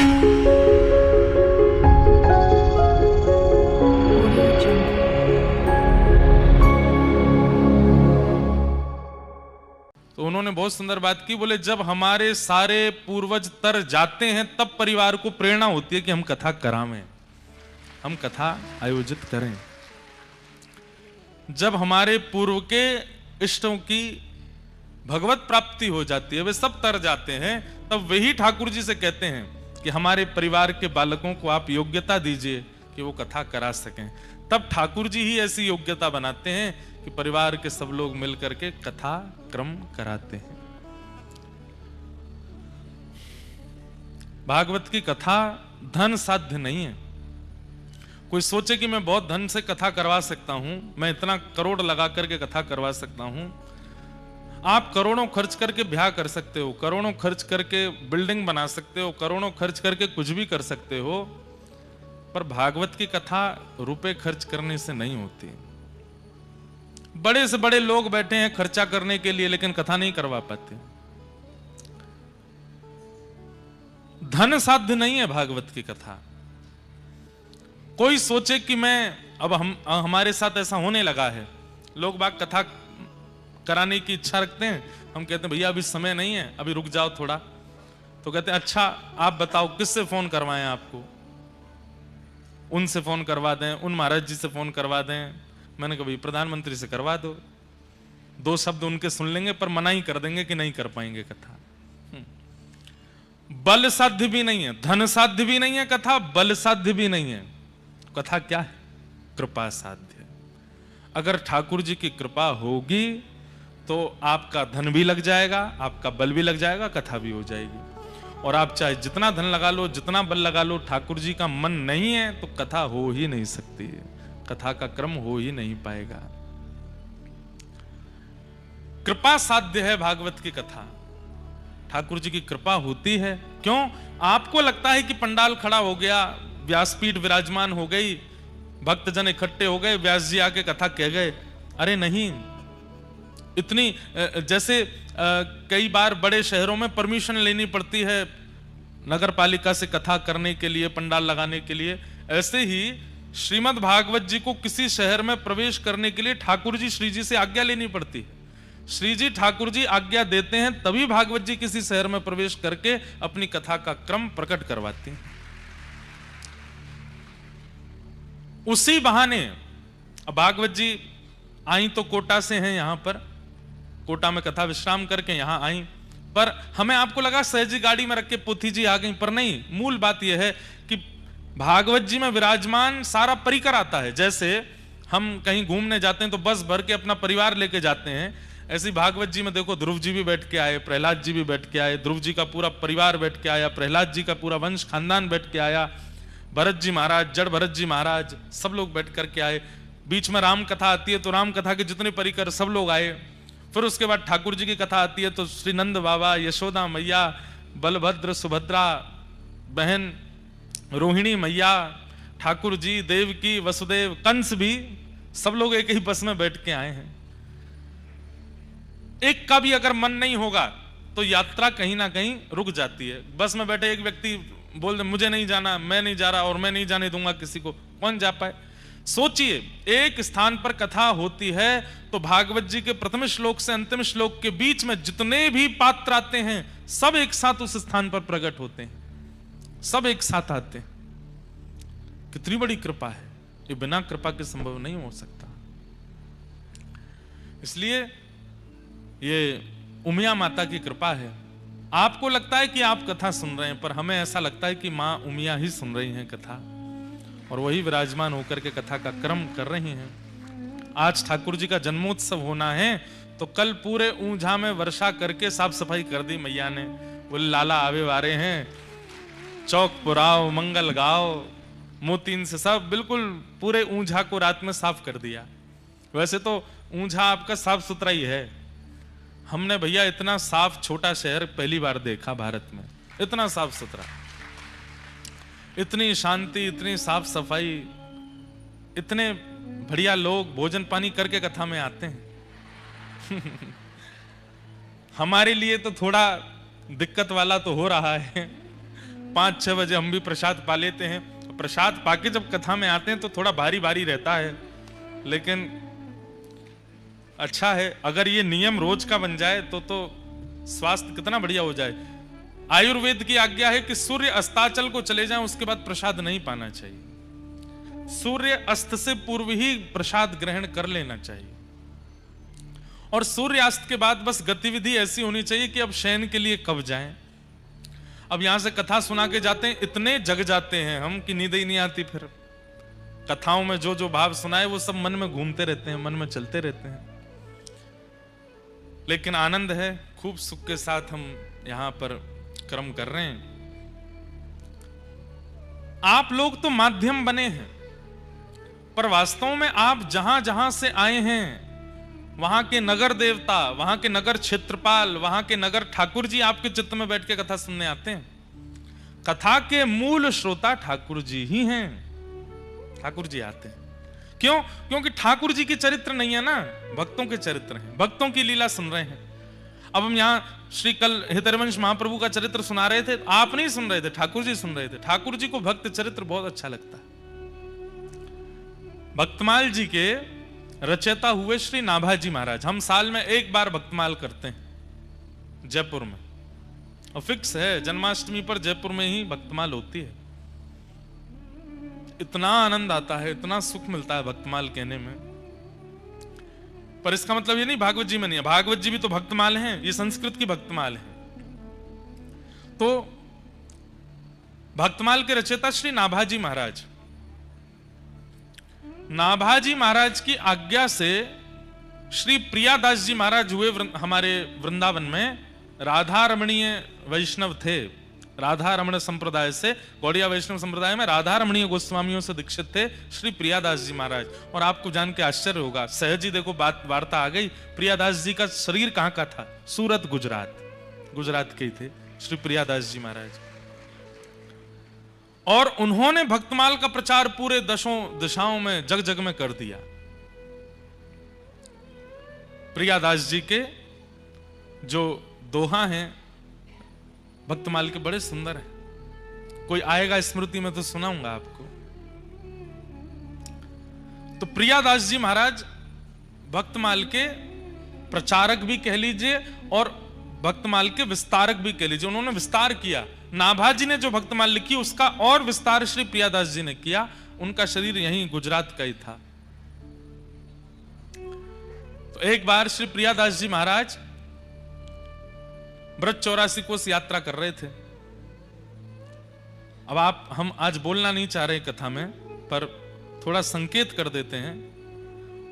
तो उन्होंने बहुत सुंदर बात की, बोले जब हमारे सारे पूर्वज तर जाते हैं तब परिवार को प्रेरणा होती है कि हम कथा करावें, हम कथा आयोजित करें। जब हमारे पूर्व के इष्टों की भगवत प्राप्ति हो जाती है, वे सब तर जाते हैं, तब वही ठाकुर जी से कहते हैं कि हमारे परिवार के बालकों को आप योग्यता दीजिए कि वो कथा करा सकें। तब ठाकुर जी ही ऐसी योग्यता बनाते हैं कि परिवार के सब लोग मिलकर के कथा क्रम कराते हैं। भागवत की कथा धन साध्य नहीं है। कोई सोचे कि मैं बहुत धन से कथा करवा सकता हूं, मैं इतना करोड़ लगा करके कथा करवा सकता हूं। आप करोड़ों खर्च करके ब्याह कर सकते हो, करोड़ों खर्च करके बिल्डिंग बना सकते हो, करोड़ों खर्च करके कुछ भी कर सकते हो, पर भागवत की कथा रुपए खर्च करने से नहीं होती। बड़े से बड़े लोग बैठे हैं खर्चा करने के लिए, लेकिन कथा नहीं करवा पाते। धन साध्य नहीं है भागवत की कथा। कोई सोचे कि मैं अब हमारे साथ ऐसा होने लगा है, लोग बाग कथा कराने की इच्छा रखते हैं, हम कहते हैं भैया अभी समय नहीं है, अभी रुक जाओ थोड़ा। तो कहते हैं अच्छा आप बताओ किससे फोन करवाएं आपको, उनसे फोन करवा दें, उन महाराज जी से फोन करवा दें। मैंने कहा भाई प्रधानमंत्री से करवा दो, दो शब्द उनके सुन लेंगे पर मना ही कर देंगे कि नहीं कर पाएंगे कथा। बल साध्य भी नहीं है, धन साध्य भी नहीं है कथा, बल साध्य भी नहीं है। कथा क्या है? कृपा साध्य। अगर ठाकुर जी की कृपा होगी तो आपका धन भी लग जाएगा, आपका बल भी लग जाएगा, कथा भी हो जाएगी। और आप चाहे जितना धन लगा लो, जितना बल लगा लो, ठाकुर जी का मन नहीं है तो कथा हो ही नहीं सकती है, कथा का क्रम हो ही नहीं पाएगा। कृपा साध्य है भागवत की कथा। ठाकुर जी की कृपा होती है। क्यों? आपको लगता है कि पंडाल खड़ा हो गया, व्यासपीठ विराजमान हो गई, भक्तजन इकट्ठे हो गए, व्यास जी आके कथा कह गए। अरे नहीं, इतनी जैसे कई बार बड़े शहरों में परमिशन लेनी पड़ती है नगर पालिका से कथा करने के लिए, पंडाल लगाने के लिए, ऐसे ही श्रीमद् भागवत जी को किसी शहर में प्रवेश करने के लिए ठाकुर जी श्री जी से आज्ञा लेनी पड़ती है। श्री जी ठाकुर जी आज्ञा देते हैं तभी भागवत जी किसी शहर में प्रवेश करके अपनी कथा का क्रम प्रकट करवाते हैं। उसी बहाने भागवत जी आई तो कोटा से हैं, यहां पर कोटा में कथा विश्राम करके यहां आई, पर हमें आपको लगा सहजी गाड़ी में रख के पोथी जी आ गई, पर नहीं। मूल बात यह है कि भागवत जी में विराजमान सारा परिकर आता है। जैसे हम कहीं घूमने जाते हैं तो बस भर के अपना परिवार लेके जाते हैं, ऐसी भागवत जी में देखो ध्रुव जी भी बैठ के आए, प्रहलाद जी भी बैठ के आए, ध्रुव जी का पूरा परिवार बैठ के आया, प्रहलाद जी का पूरा वंश खानदान बैठ के आया, भरत जी महाराज, जड़ भरत जी महाराज, सब लोग बैठ करके आए। बीच में राम कथा आती है तो राम कथा के जितने परिकर सब लोग आए। फिर उसके बाद ठाकुर जी की कथा आती है तो श्री नंद बाबा, यशोदा मैया, बलभद्र, सुभद्रा बहन, रोहिणी मैया, ठाकुर जी, देवकी, वसुदेव, कंस भी, सब लोग एक ही बस में बैठ के आए हैं। एक का भी अगर मन नहीं होगा तो यात्रा कहीं ना कहीं रुक जाती है। बस में बैठे एक व्यक्ति बोल दे मुझे नहीं जाना, मैं नहीं जा रहा और मैं नहीं जाने दूंगा किसी को, कौन जा पाए? सोचिए, एक स्थान पर कथा होती है तो भागवत जी के प्रथम श्लोक से अंतिम श्लोक के बीच में जितने भी पात्र आते हैं सब एक साथ उस स्थान पर प्रकट होते हैं, सब एक साथ आते हैं। कितनी बड़ी कृपा है, ये बिना कृपा के संभव नहीं हो सकता। इसलिए ये उमिया माता की कृपा है। आपको लगता है कि आप कथा सुन रहे हैं, पर हमें ऐसा लगता है कि मां उमिया ही सुन रही हैं कथा, और वही विराजमान होकर के कथा का क्रम कर रही हैं। आज ठाकुर जी का जन्मोत्सव होना है तो कल पूरे ऊंझा में वर्षा करके साफ सफाई कर दी मैया ने। बोले लाला आवे वारे हैं, चौक पुराओ, मंगल गाओ, मोतीन से सब बिल्कुल पूरे ऊंझा को रात में साफ कर दिया। वैसे तो ऊंझा आपका साफ सुथरा ही है, हमने भैया इतना साफ छोटा शहर पहली बार देखा भारत में, इतना साफ सुथरा, इतनी शांति, इतनी साफ सफाई, इतने बढ़िया लोग भोजन पानी करके कथा में आते हैं। हमारे लिए तो थोड़ा दिक्कत वाला तो हो रहा है, 5-6 बजे हम भी प्रसाद पा लेते हैं। प्रसाद पाके जब कथा में आते हैं तो थोड़ा भारी भारी रहता है, लेकिन अच्छा है। अगर ये नियम रोज का बन जाए तो स्वास्थ्य कितना बढ़िया हो जाए। आयुर्वेद की आज्ञा है कि सूर्य अस्ताचल को चले जाएं, उसके बाद प्रसाद नहीं पाना चाहिए। सूर्य अस्त से पूर्व ही प्रसाद ग्रहण कर लेना चाहिए। और सूर्यास्त के बाद बस गतिविधि ऐसी होनी चाहिए कि अब शयन के लिए कब जाएं। अब यहां से कथा सुना के जाते हैं, इतने जग जाते हैं हम कि नींद ही नहीं आती। फिर कथाओं में जो जो भाव सुनाए वो सब मन में घूमते रहते हैं, मन में चलते रहते हैं। लेकिन आनंद है, खूब सुख के साथ हम यहां पर कर्म कर रहे हैं। आप लोग तो माध्यम बने हैं, पर वास्तव में आप जहां जहां से आए हैं, वहां के नगर देवता, वहां के नगर क्षेत्रपाल, वहां के नगर ठाकुर जी आपके चित्त में बैठ के कथा सुनने आते हैं। कथा के मूल श्रोता ठाकुर जी ही हैं। ठाकुर जी आते हैं क्यों? क्योंकि ठाकुर जी के चरित्र नहीं है ना, भक्तों के चरित्र हैं, भक्तों की लीला सुन रहे हैं। अब हम यहां श्री कल हितरवंश महाप्रभु का चरित्र सुना रहे थे, आप नहीं सुन रहे थे, ठाकुर जी सुन रहे थे। ठाकुर जी को भक्त चरित्र बहुत अच्छा लगता है। भक्तमाल जी के रचयिता हुए श्री नाभाजी महाराज। हम साल में एक बार भक्तमाल करते हैं जयपुर में, और फिक्स है जन्माष्टमी पर जयपुर में ही भक्तमाल होती है। इतना आनंद आता है, इतना सुख मिलता है भक्तमाल कहने में। पर इसका मतलब ये नहीं भागवत जी में नहीं है, भागवत जी भी तो भक्तमाल हैं, ये संस्कृत की भक्तमाल है। तो भक्तमाल के रचयिता श्री नाभाजी महाराज, नाभाजी महाराज की आज्ञा से श्री प्रियादास जी महाराज हुए हमारे वृंदावन में। राधा रमणीय वैष्णव थे, राधा रमण संप्रदाय से, गौड़िया वैष्णव संप्रदाय में राधा रमणीय गोस्वामियों से दीक्षित थे श्री प्रियादास जी महाराज। और आपको जान के आश्चर्य होगा, सहज ही देखो बात वार्ता आ गई, प्रियादास जी का शरीर कहां का था? सूरत, गुजरात के ही थे श्री प्रियादास जी महाराज। और उन्होंने भक्तमाल का प्रचार पूरे दिशाओं में, जग जग में कर दिया। प्रियादास जी के जो दोहा हैं भक्तमाल के बड़े सुंदर हैं, कोई आएगा स्मृति में तो सुनाऊंगा आपको। तो प्रियादास जी महाराज भक्तमाल के प्रचारक भी कह लीजिए और भक्तमाल के विस्तारक भी कह लीजिए। उन्होंने विस्तार किया। नाभाजी ने जो भक्तमाल लिखी उसका और विस्तार श्री प्रियादास जी ने किया। उनका शरीर यहीं गुजरात का ही था। तो एक बार श्री प्रियादास जी महाराज ब्रज 84 कोस यात्रा कर रहे थे। अब हम आज बोलना नहीं चाह रहे कथा में, पर थोड़ा संकेत कर देते हैं।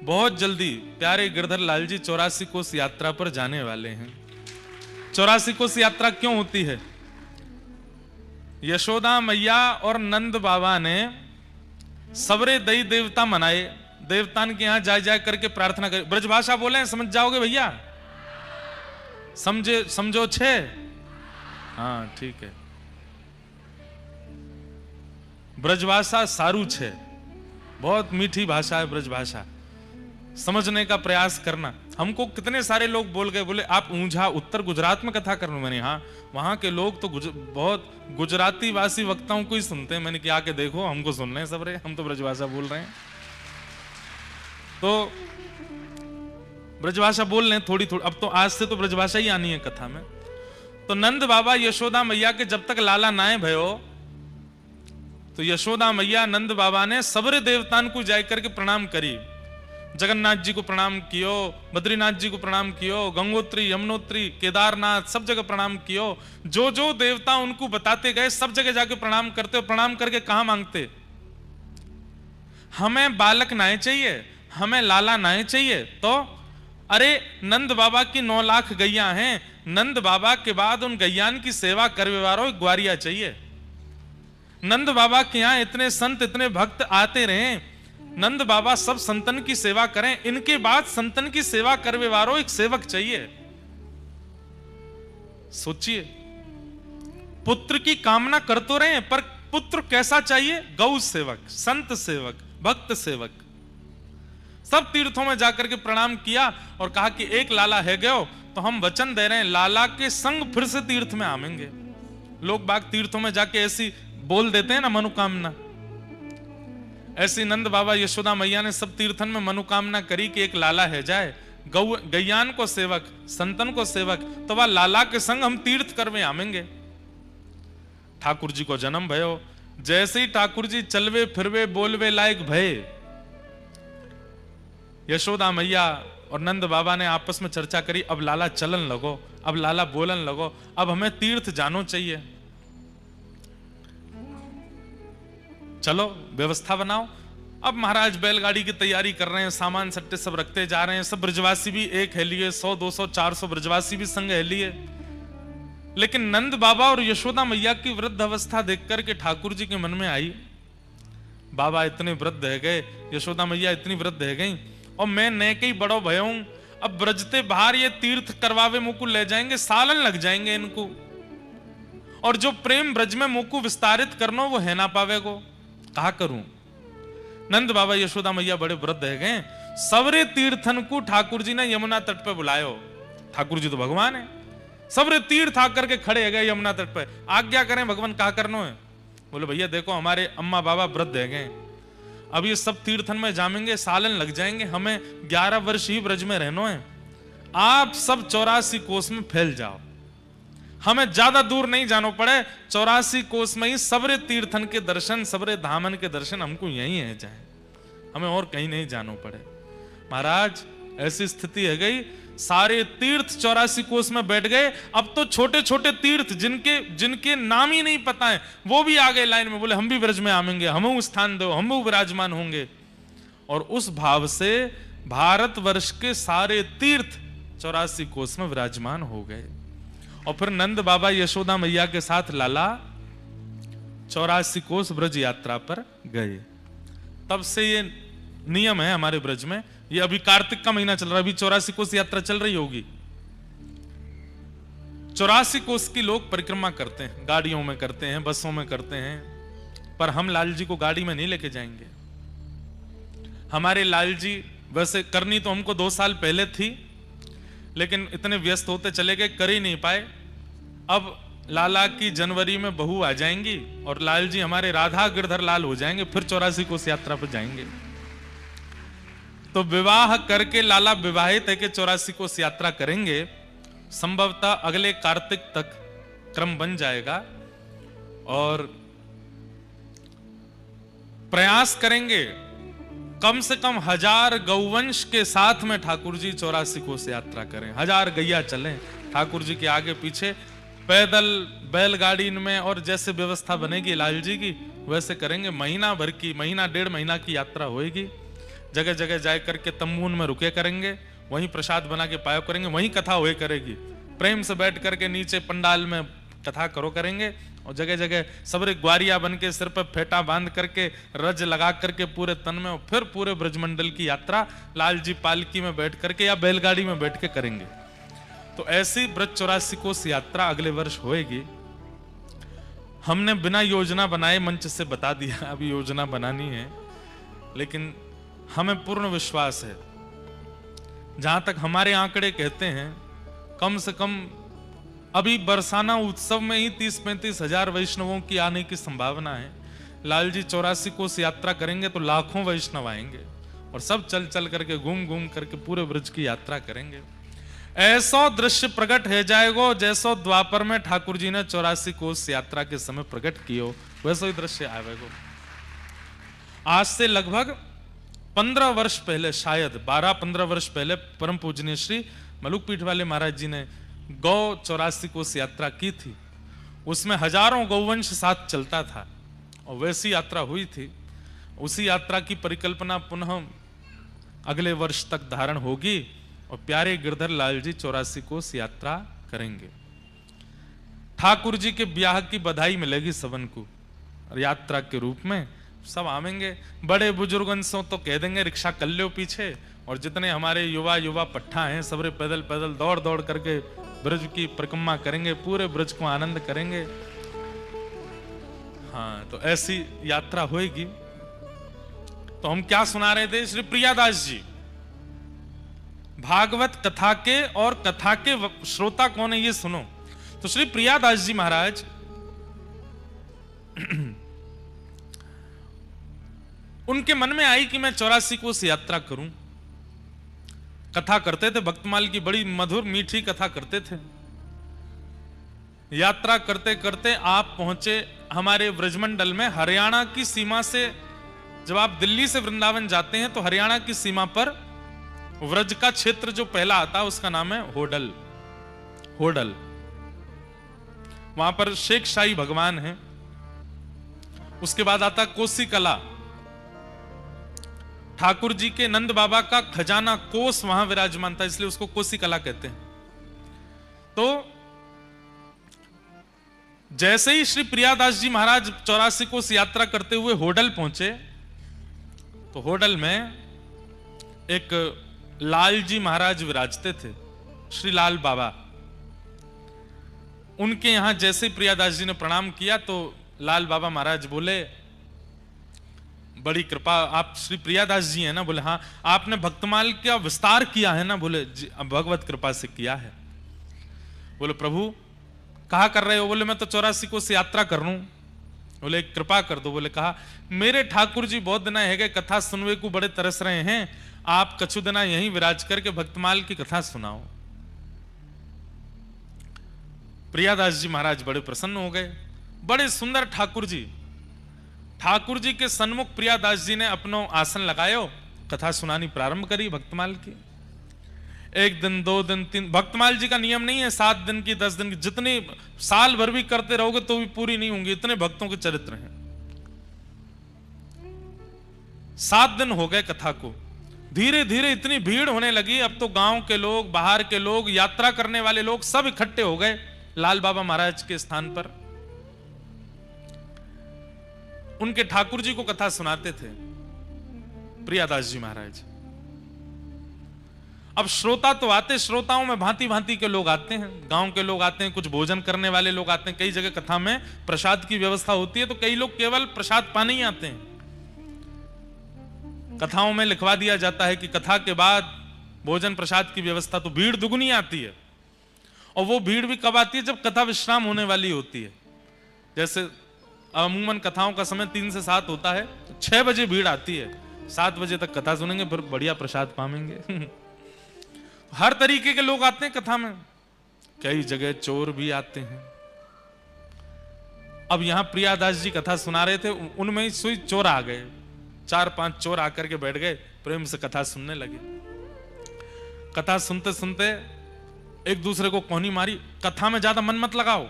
बहुत जल्दी प्यारे गिरधर लाल जी 84 कोस यात्रा पर जाने वाले हैं। 84 कोस यात्रा क्यों होती है? यशोदा मैया और नंद बाबा ने सवरे दई देवता मनाए, देवतान के यहां जाए करके प्रार्थना करें। ब्रजभाषा बोले, समझ जाओगे भैया? समझो छे? हाँ ठीक है। ब्रजभाषा सारू छे, बहुत मीठी भाषा है ब्रजभाषा, समझने का प्रयास करना। हमको कितने सारे लोग बोल गए, बोले आप ऊंझा उत्तर गुजरात में कथा करना। मैंने हाँ, वहां के लोग तो बहुत गुजराती वासी वक्ताओं को ही सुनते हैं। मैंने कहा आके देखो, हमको सुन रहे हैं सब रे, हम तो ब्रजभाषा बोल रहे हैं। तो ब्रजभाषा बोल रहे हैं थोड़ी थोड़ी, अब तो आज से तो ब्रजभाषा ही आनी है कथा में। तो नंद बाबा यशोदा मैया के जब तक लाला नाए भयो, तो यशोदा मैया नंद बाबा ने सबरे देवतान को जाकर करके प्रणाम करी। जगन्नाथ जी को प्रणाम कियो, बद्रीनाथ जी को प्रणाम कियो, गंगोत्री, यमुनोत्री, केदारनाथ, सब जगह प्रणाम कियो। जो जो देवता उनको बताते गए सब जगह जाके प्रणाम करते। और प्रणाम करके कहां मांगते? हमें बालक नाए चाहिए, हमें लाला नाए चाहिए। तो अरे नंद बाबा की 9 लाख गैया हैं, नंद बाबा के बाद उन गैयान की सेवा करने वालों ग्वारिया चाहिए। नंद बाबा के यहां इतने संत, इतने भक्त आते रहे, नंद बाबा सब संतन की सेवा करें, इनके बाद संतन की सेवा करने वालों एक सेवक चाहिए। सोचिए, पुत्र की कामना कर तो रहे हैं, पर पुत्र कैसा चाहिए? गौ सेवक, संत सेवक, भक्त सेवक। सब तीर्थों में जाकर के प्रणाम किया और कहा कि एक लाला है गयो, तो हम वचन दे रहे हैं लाला के संग फिर से तीर्थ में आवेंगे। लोग बाग तीर्थों में जाके ऐसी बोल देते हैं ना मनोकामना, ऐसी नंद बाबा यशोदा मैया ने सब तीर्थन में मनोकामना करी कि एक लाला है जाए, गैयान को सेवक, संतन को सेवक, तो वह लाला के संग हम तीर्थ करवे आवेंगे। ठाकुर जी को जन्म भयो, जैसे ही ठाकुर जी चलवे फिरवे बोलवे लायक भये, यशोदा मैया और नंद बाबा ने आपस में चर्चा करी, अब लाला चलन लगो, अब लाला बोलन लगो, अब हमें तीर्थ जानो चाहिए, चलो व्यवस्था बनाओ। अब महाराज बैलगाड़ी की तैयारी कर रहे हैं, सामान सट्टे सब रखते जा रहे हैं, सब ब्रजवासी भी एक है लिए, 100 200 400 ब्रजवासी भी संग है लिए। लेकिन नंद बाबा और यशोदा मैया की वृद्ध अवस्था देख करके ठाकुर जी के मन में आई, बाबा इतने वृद्ध है गए, यशोदा मैया इतनी वृद्ध है गई, और मैं नए के ही बड़ो भयो हूं, अब ब्रजते बाहर ये तीर्थ करवावे मुकु ले जाएंगे, सालन लग जाएंगे इनको, और जो प्रेम ब्रज में मुकु विस्तारित करनो वो है ना पावेगो, कहा करूं। नंद बाबा यशोदा मैया बड़े वृद्ध है गए, सवरे तीर्थन को ठाकुर जी ने यमुना तट पे बुलायो। ठाकुर जी तो भगवान है, सवरे तीर्थ आकर के खड़े है गए यमुना तट पे, आज्ञा करें भगवान, कहा करनो है। बोले भैया देखो हमारे अम्मा बाबा वृद्ध है गए, अब ये सब तीर्थन में जामेंगे, सालन लग जाएंगे, हमें 11 वर्ष ही ब्रज में रहना है, आप सब 84 कोस में फैल जाओ, हमें ज्यादा दूर नहीं जाना पड़े, 84 कोस में ही सबरे तीर्थन के दर्शन, सबरे धामन के दर्शन हमको यहीं है जाए, हमें और कहीं नहीं जाना पड़े। महाराज ऐसी स्थिति है गई, सारे तीर्थ 84 कोस में बैठ गए। अब तो छोटे छोटे तीर्थ जिनके नाम ही नहीं पता है वो भी आ गए लाइन में, बोले हम भी ब्रज में आवेंगे, हमें स्थान दो, हम भी विराजमान होंगे। और उस भाव से भारतवर्ष के सारे तीर्थ 84 कोस में विराजमान हो गए। और फिर नंद बाबा यशोदा मैया के साथ लाला 84 कोस ब्रज यात्रा पर गए। तब से ये नियम है हमारे ब्रज में, ये अभी कार्तिक का महीना चल रहा है, अभी 84 कोस यात्रा चल रही होगी। 84 कोस की लोग परिक्रमा करते हैं, गाड़ियों में करते हैं, बसों में करते हैं, पर हम लाल जी को गाड़ी में नहीं लेके जाएंगे। हमारे लाल जी वैसे करनी तो हमको 2 साल पहले थी, लेकिन इतने व्यस्त होते चले गए, कर ही नहीं पाए। अब लाला की जनवरी में बहू आ जाएंगी और लाल जी हमारे राधा गिरधर लाल हो जाएंगे, फिर 84 कोस यात्रा पर जाएंगे। तो विवाह करके लाला विवाहित है कि 84 कोस यात्रा करेंगे, संभवतः अगले कार्तिक तक क्रम बन जाएगा। और प्रयास करेंगे कम से कम 1000 गौवंश के साथ में ठाकुर जी 84 कोस यात्रा करें, 1000 गैया चलें ठाकुर जी के आगे पीछे, पैदल बैलगाड़ी में, और जैसे व्यवस्था बनेगी लाल जी की वैसे करेंगे। महीना भर की, महीना 1.5 महीना की यात्रा होएगी। जगह जगह जा करके तम्बून में रुके करेंगे, वहीं प्रसाद बना के पायो करेंगे, वहीं कथा हुए करेगी। प्रेम से बैठ करके नीचे पंडाल में कथा करो करेंगे, और जगह जगह सबरे ग्वारिया बन के सिर पर फेटा बांध करके रज लगा करके पूरे तन में, और फिर पूरे ब्रजमंडल की यात्रा लाल जी पालकी में बैठ करके या बैलगाड़ी में बैठ के करेंगे। तो ऐसी ब्रज 84 कोस यात्रा अगले वर्ष होएगी। हमने बिना योजना बनाए मंच से बता दिया, अभी योजना बनानी है, लेकिन हमें पूर्ण विश्वास है, जहां तक हमारे आंकड़े कहते हैं, कम से कम अभी बरसाना उत्सव में ही 30-35 हजार वैष्णवों की आने की संभावना है। लाल जी 84 कोस यात्रा करेंगे तो लाखों वैष्णव आएंगे, और सब चल चल करके घूम घूम करके पूरे ब्रज की यात्रा करेंगे। ऐसा दृश्य प्रकट है जाएगो जैसो द्वापर में ठाकुर जी ने 84 कोस यात्रा के समय प्रकट कियो, वैसा ही दृश्य आएगो। आज से लगभग 15 वर्ष पहले, शायद 12-15 वर्ष पहले, परम पूजनीय श्री मलुक पीठ वाले महाराज जी ने गौ 84 कोस यात्रा की थी। उसमें हजारों गौवंश साथ चलता था, और वैसी यात्रा हुई थी। उसी यात्रा की परिकल्पना पुनः अगले वर्ष तक धारण होगी, और प्यारे गिरधर लाल जी 84 कोस यात्रा करेंगे। ठाकुर जी के ब्याह की बधाई मिलेगी सबन को, और यात्रा के रूप में सब आवेंगे। बड़े बुजुर्गन से तो कह देंगे रिक्शा कर लो पीछे, और जितने हमारे युवा पट्ठा हैं सबरे पैदल पैदल दौड़ दौड़ करके ब्रज की परिक्रमा करेंगे, पूरे ब्रज को आनंद करेंगे। हाँ, तो ऐसी यात्रा होएगी। तो हम क्या सुना रहे थे? श्री प्रियादास जी भागवत कथा के, और कथा के श्रोता कौन है ये सुनो। तो श्री प्रियादास जी महाराज उनके मन में आई कि मैं 84 कोस यात्रा करूं। कथा करते थे, भक्तमाल की बड़ी मधुर मीठी कथा करते थे। यात्रा करते करते आप पहुंचे हमारे व्रजमंडल में, हरियाणा की सीमा से। जब आप दिल्ली से वृंदावन जाते हैं तो हरियाणा की सीमा पर व्रज का क्षेत्र जो पहला आता है उसका नाम है होडल। होडल, वहां पर शेख शाही भगवान है। उसके बाद आता कोसी कला, ठाकुर जी के नंद बाबा का खजाना कोस वहां विराजमान था, इसलिए उसको कोसी कला कहते हैं। तो जैसे ही श्री प्रियादास जी महाराज 84 कोस यात्रा करते हुए होडल पहुंचे तो होडल में एक लाल जी महाराज विराजते थे, श्री लाल बाबा। उनके यहां जैसे ही प्रियादास जी ने प्रणाम किया तो लाल बाबा महाराज बोले, बड़ी कृपा, आप श्री प्रियादास जी हैं ना? बोले हाँ। आपने भक्तमाल का विस्तार किया है ना? बोले जी, भगवत कृपा से किया है। बोले प्रभु कहा कर रहे हो? बोले मैं तो 84 कोस यात्रा कर रहा हूं। बोले कृपा कर दो। बोले कहा, मेरे ठाकुर जी बहुत दिना है कथा सुनवे को बड़े तरस रहे हैं, आप कछु दिना यहीं विराज करके भक्तमाल की कथा सुनाओ। प्रियादास जी महाराज बड़े प्रसन्न हो गए। बड़े सुंदर ठाकुर जी, ठाकुर जी के सन्मुख प्रियादास जी ने अपनो आसन लगायो, कथा सुनानी प्रारंभ करी भक्तमाल की। 1 दिन 2 दिन 3, भक्तमाल जी का नियम नहीं है 7 दिन की 10 दिन की, जितनी साल भर भी करते रहोगे तो भी पूरी नहीं होंगी, इतने भक्तों के चरित्र हैं। 7 दिन हो गए कथा को। धीरे धीरे इतनी भीड़ होने लगी, अब तो गांव के लोग, बाहर के लोग, यात्रा करने वाले लोग सब इकट्ठे हो गए लाल बाबा महाराज के स्थान पर। उनके ठाकुर जी को कथा सुनाते थे प्रियादास जी महाराज। अब श्रोता तो आते, श्रोताओं में भांति भांति के लोग आते हैं, गांव के लोग आते हैं, कुछ भोजन करने वाले लोग आते हैं। कई जगह कथा में प्रसाद की व्यवस्था होती है तो कई लोग केवल प्रसाद पाने ही आते हैं। कथाओं में लिखवा दिया जाता है कि कथा के बाद भोजन प्रसाद की व्यवस्था, तो भीड़ दुगनी आती है। और वो भीड़ भी कब आती है? जब कथा विश्राम होने वाली होती है। जैसे अमूमन कथाओं का समय 3 से 7 होता है, 6 बजे भीड़ आती है, 7 बजे तक कथा सुनेंगे, फिर बढ़िया प्रसाद पाएंगे। हर तरीके के लोग आते हैं कथा में, कई जगह चोर भी आते हैं। अब यहां प्रियादास जी कथा सुना रहे थे, उनमें ही सुई चोर आ गए, 4-5 चोर आकर के बैठ गए, प्रेम से कथा सुनने लगे। कथा सुनते सुनते एक दूसरे को कोहनी मारी, कथा में ज्यादा मन मत लगाओ,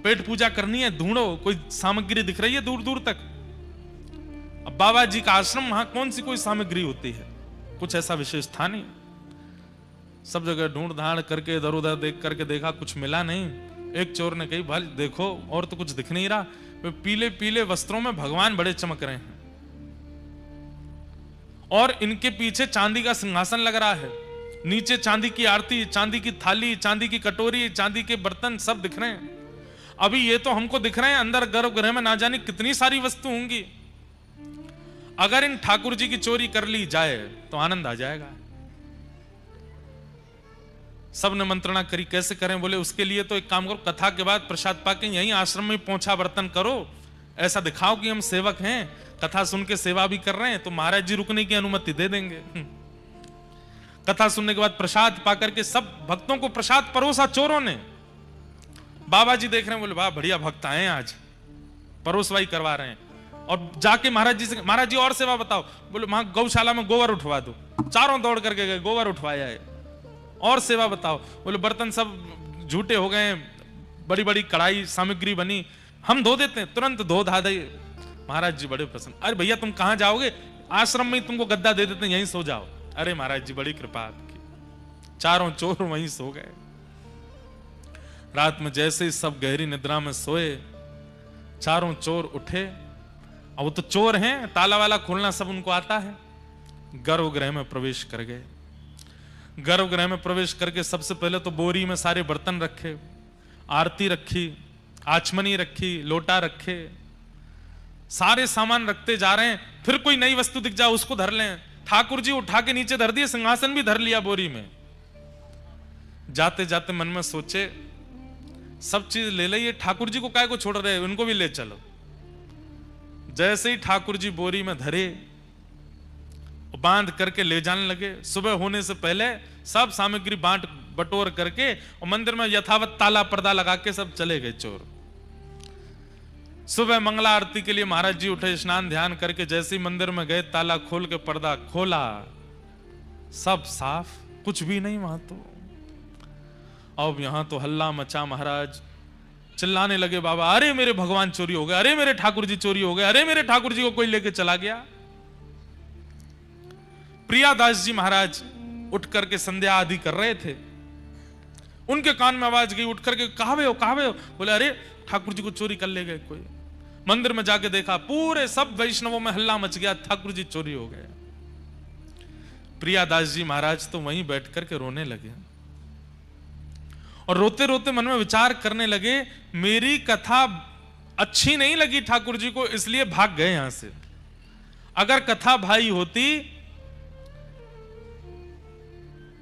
पेट पूजा करनी है, ढूंढो कोई सामग्री दिख रही है दूर दूर तक। अब बाबा जी का आश्रम, वहां कौन सी कोई सामग्री होती है? कुछ ऐसा विशेष था नहीं। सब जगह ढूंढ धाड़ करके इधर उधर देख करके देखा, कुछ मिला नहीं। एक चोर ने कही, भाई देखो और तो कुछ दिख नहीं रहा। वे पीले पीले वस्त्रों में भगवान बड़े चमक रहे हैं और इनके पीछे चांदी का सिंहासन लग रहा है, नीचे चांदी की आरती, चांदी की थाली, चांदी की कटोरी, चांदी के बर्तन सब दिख रहे हैं। अभी ये तो हमको दिख रहे हैं, अंदर गर्भगृह में ना जाने कितनी सारी वस्तु होंगी। अगर इन ठाकुर जी की चोरी कर ली जाए तो आनंद आ जाएगा। सब ने मंत्रणा करी, कैसे करें? बोले उसके लिए तो एक काम करो, कथा के बाद प्रसाद पाके यहीं आश्रम में पोंछा बर्तन करो, ऐसा दिखाओ कि हम सेवक हैं, कथा सुन के सेवा भी कर रहे हैं, तो महाराज जी रुकने की अनुमति दे देंगे। कथा सुनने के बाद प्रसाद पाकर के सब भक्तों को प्रसाद परोसा चोरों ने। बाबा जी देख रहे हैं, बोले वाह बढ़िया भक्त आए हैं, आज परोसवाई करवा रहे हैं। और जाके महाराज जी से, महाराज जी और सेवा बताओ। बोले वहां गौशाला में गोबर उठवा दो। चारों दौड़ करके गए, गोबर उठवाया है। और सेवा बताओ। बोले बर्तन सब झूठे हो गए, बड़ी बड़ी कढ़ाई सामग्री बनी, हम धो देते हैं, तुरंत धो धा दे। महाराज जी बड़े प्रसन्न। अरे भैया तुम कहां जाओगे? आश्रम में तुमको गद्दा दे देते हैं, यहीं सो जाओ। अरे महाराज जी बड़ी कृपा आपकी। चारों चोर वहीं सो गए। रात में जैसे ही सब गहरी निद्रा में सोए, चारों चोर उठे। अब वो तो चोर हैं, ताला वाला खोलना सब उनको आता है। गर्भगृह में प्रवेश कर गए। गर्भगृह में प्रवेश करके सबसे पहले तो बोरी में सारे बर्तन रखे, आरती रखी, आचमनी रखी, लोटा रखे, सारे सामान रखते जा रहे हैं। फिर कोई नई वस्तु दिख जाए उसको धर लें। ठाकुर जी उठा के नीचे धर दिए, सिंहासन भी धर लिया बोरी में। जाते जाते मन में सोचे सब चीज ले ली, ठाकुर जी को काय को छोड़ रहे, उनको भी ले चलो। जैसे ही ठाकुर जी बोरी में धरे, बांध करके ले जाने लगे। सुबह होने से पहले सब सामग्री बांट बटोर करके और मंदिर में यथावत ताला पर्दा लगा के सब चले गए चोर। सुबह मंगला आरती के लिए महाराज जी उठे, स्नान ध्यान करके जैसे ही मंदिर में गए, ताला खोल के पर्दा खोला, सब साफ, कुछ भी नहीं वहां तो। अब यहां तो हल्ला मचा, महाराज चिल्लाने लगे, बाबा अरे मेरे भगवान चोरी हो गए, अरे मेरे ठाकुर जी चोरी हो गए, अरे मेरे ठाकुर जी को कोई लेके चला गया। प्रियादास जी महाराज उठ करके संध्या आदि कर रहे थे, उनके कान में आवाज गई, उठ करके कहां हो कहां हो? बोले अरे ठाकुर जी को चोरी कर ले गए कोई। मंदिर में जाके देखा, पूरे सब वैष्णवों में हल्ला मच गया, ठाकुर जी चोरी हो गए। प्रियादास जी महाराज तो वहीं बैठ करके रोने लगे और रोते रोते मन में विचार करने लगे, मेरी कथा अच्छी नहीं लगी ठाकुर जी को, इसलिए भाग गए यहां से। अगर कथा भाई होती,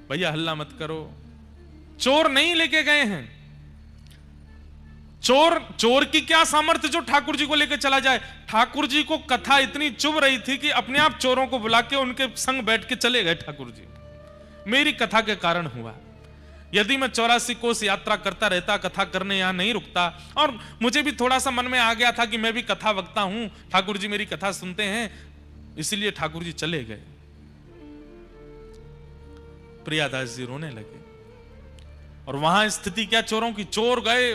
भैया हल्ला मत करो, चोर नहीं लेके गए हैं। चोर की क्या सामर्थ्य जो ठाकुर जी को लेकर चला जाए। ठाकुर जी को कथा इतनी चुभ रही थी कि अपने आप चोरों को बुला के उनके संग बैठ के चले गए ठाकुर जी। मेरी कथा के कारण हुआ। यदि मैं 84 कोस यात्रा करता रहता, कथा करने यहां नहीं रुकता, और मुझे भी थोड़ा सा मन में आ गया था कि मैं भी कथा वक्ता हूं, ठाकुर जी मेरी कथा सुनते हैं, इसलिए ठाकुर जी चले गए। प्रियादास जी रोने लगे। और वहां स्थिति क्या चोरों की, चोर गए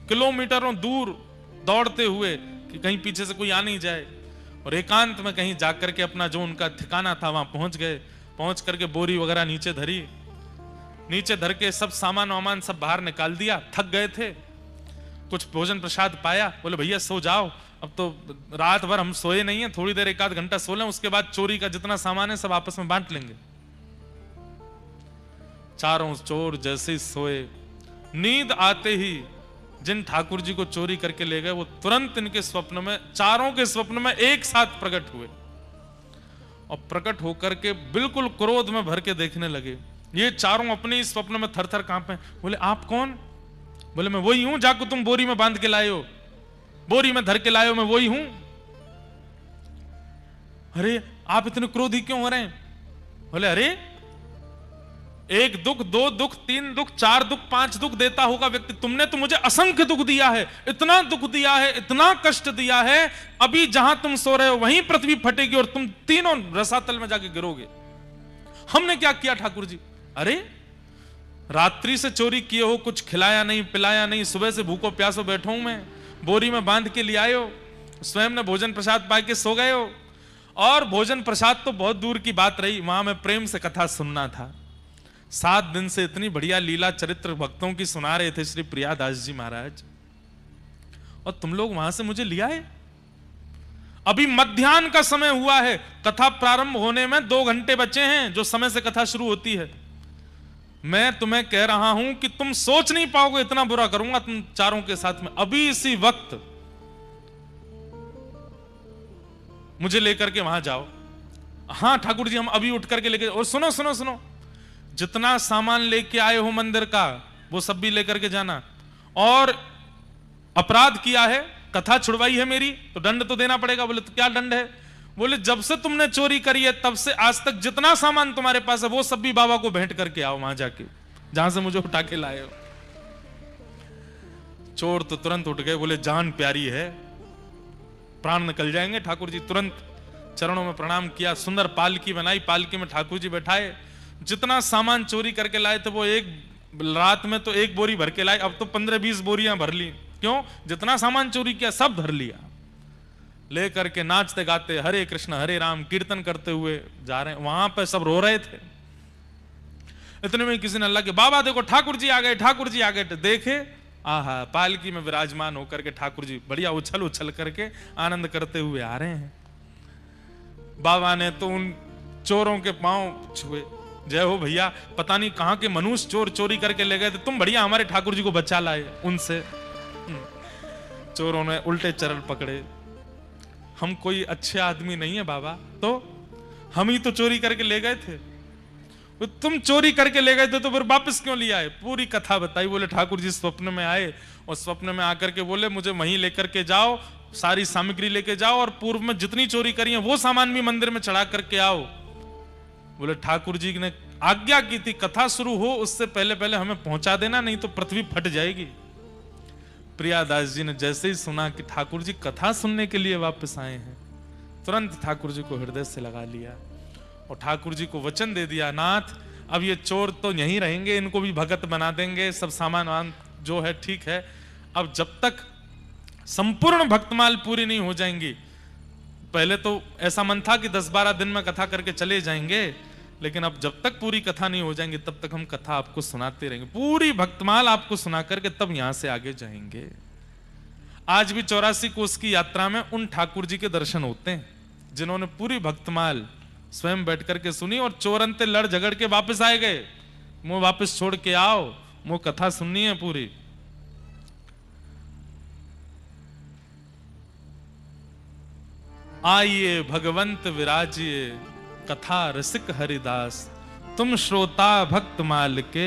किलोमीटरों दूर दौड़ते हुए कि कहीं पीछे से कोई आ नहीं जाए, और एकांत में कहीं जाकर के अपना जो उनका ठिकाना था वहां पहुंच गए। पहुंच करके बोरी वगैरह नीचे धरी, नीचे धर के सब सामान वामान सब बाहर निकाल दिया। थक गए थे, कुछ भोजन प्रसाद पाया, बोले भैया सो जाओ, अब तो रात भर हम सोए नहीं है, थोड़ी देर 1 आध घंटा सो लें, उसके बाद चोरी का जितना सामान है सब आपस में बांट लेंगे। चारों चोर जैसे ही सोए, नींद आते ही जिन ठाकुर जी को चोरी करके ले गए वो तुरंत इनके स्वप्न में, चारों के स्वप्न में एक साथ प्रकट हुए, और प्रकट होकर के बिल्कुल क्रोध में भर के देखने लगे। ये चारों अपने स्वप्न में थर थर कांपे। बोले आप कौन? बोले मैं वही हूं जाको तुम बोरी में बांध के लाए हो, बोरी में धर के लाए हो, मैं वही हूं। अरे आप इतने क्रोधी क्यों हो रहे हैं? बोले अरे 1 दुख, 2 दुख, 3 दुख, 4 दुख, 5 दुख देता होगा व्यक्ति, तुमने तो मुझे असंख्य दुख दिया है, इतना दुख दिया है, इतना कष्ट दिया है, अभी जहां तुम सो रहे हो वहीं पृथ्वी फटेगी और तुम तीनों रसातल में जाके गिरोगे। हमने क्या किया ठाकुर जी? अरे रात्रि से चोरी किए हो, कुछ खिलाया नहीं पिलाया नहीं, सुबह से भूखो प्यासो बैठो हूं मैं, बोरी में बांध के ले आए हो, स्वयं ने भोजन प्रसाद पा के सो गए हो। और भोजन प्रसाद तो बहुत दूर की बात रही, वहां मैं प्रेम से कथा सुनना था। 7 दिन से इतनी बढ़िया लीला चरित्र भक्तों की सुना रहे थे श्री प्रियादास जी महाराज, और तुम लोग वहां से मुझे लिया है। अभी मध्याह्न का समय हुआ है, कथा प्रारंभ होने में 2 घंटे बचे हैं, जो समय से कथा शुरू होती है। मैं तुम्हें कह रहा हूं कि तुम सोच नहीं पाओगे इतना बुरा करूंगा तुम चारों के साथ में। अभी इसी वक्त मुझे लेकर के वहां जाओ। हाँ ठाकुर जी हम अभी उठ करके लेके, और सुनो सुनो सुनो, जितना सामान लेके आए हो मंदिर का वो सब भी लेकर के जाना, और अपराध किया है, कथा छुड़वाई है मेरी, तो दंड तो देना पड़ेगा। बोले तो क्या दंड है? बोले जब से तुमने चोरी करी है तब से आज तक जितना सामान तुम्हारे पास है वो सब भी बाबा को भेंट करके आओ वहां जाके, जहां से मुझे उठा के लाए हो। चोर तो तुरंत उठ गए, बोले जान प्यारी है, प्राण निकल जाएंगे। ठाकुर जी तुरंत चरणों में प्रणाम किया, सुंदर पालकी बनाई, पालकी में ठाकुर जी बैठाए। जितना सामान चोरी करके लाए थे वो एक रात में तो 1 बोरी भर के लाए, अब तो 15-20 बोरियां भर ली। क्यों? जितना सामान चोरी किया सब भर लिया। लेकर के नाचते गाते हरे कृष्ण हरे राम कीर्तन करते हुए जा रहे हैं। वहां पे सब रो रहे थे। इतने में किसी ने अल्लाह के बाबा देखो ठाकुर जी आ गए, ठाकुर जी आ गए। देखे आहा पालकी में विराजमान होकर के ठाकुर जी बढ़िया उछल उछल करके आनंद करते हुए आ रहे हैं। बाबा ने तो उन चोरों के पांव छुए, जय हो भैया, पता नहीं कहां के मनुष्य चोर चोरी करके ले गए थे, तुम बढ़िया हमारे ठाकुर जी को बचा लाए उनसे। चोरों ने उल्टे चरण पकड़े, हम कोई अच्छे आदमी नहीं है बाबा, तो हम ही तो चोरी करके ले गए थे। तुम चोरी करके ले गए थे तो फिर वापस क्यों लिया है? पूरी कथा बताई। बोले ठाकुर जी स्वप्न में आए और स्वप्न में आकर के बोले मुझे वहीं लेकर के जाओ, सारी सामग्री लेके जाओ और पूर्व में जितनी चोरी करी है वो सामान भी मंदिर में चढ़ा करके आओ। बोले ठाकुर जी ने आज्ञा की थी कथा शुरू हो उससे पहले पहले हमें पहुंचा देना, नहीं तो पृथ्वी फट जाएगी। प्रियादास जी ने जैसे ही सुना कि ठाकुर जी कथा सुनने के लिए वापस आए हैं, तुरंत ठाकुर जी को हृदय से लगा लिया और ठाकुर जी को वचन दे दिया, नाथ अब ये चोर तो यहीं रहेंगे, इनको भी भगत बना देंगे, सब सामान जो है ठीक है। अब जब तक संपूर्ण भक्तमाल पूरी नहीं हो जाएंगी, पहले तो ऐसा मन था कि 10-12 दिन में कथा करके चले जाएंगे, लेकिन अब जब तक पूरी कथा नहीं हो जाएंगी तब तक हम कथा आपको सुनाते रहेंगे, पूरी भक्तमाल आपको सुना करके तब यहां से आगे जाएंगे। आज भी 84 कोस की यात्रा में उन ठाकुर जी के दर्शन होते हैं जिन्होंने पूरी भक्तमाल स्वयं बैठ करके सुनी और चोरंते लड़ झगड़ के वापस आए गए। मुंह वापस छोड़ के आओ, मुंह कथा सुननी है पूरी। आइए भगवंत विराजिए कथा रसिक हरिदास, तुम श्रोता भक्त माल के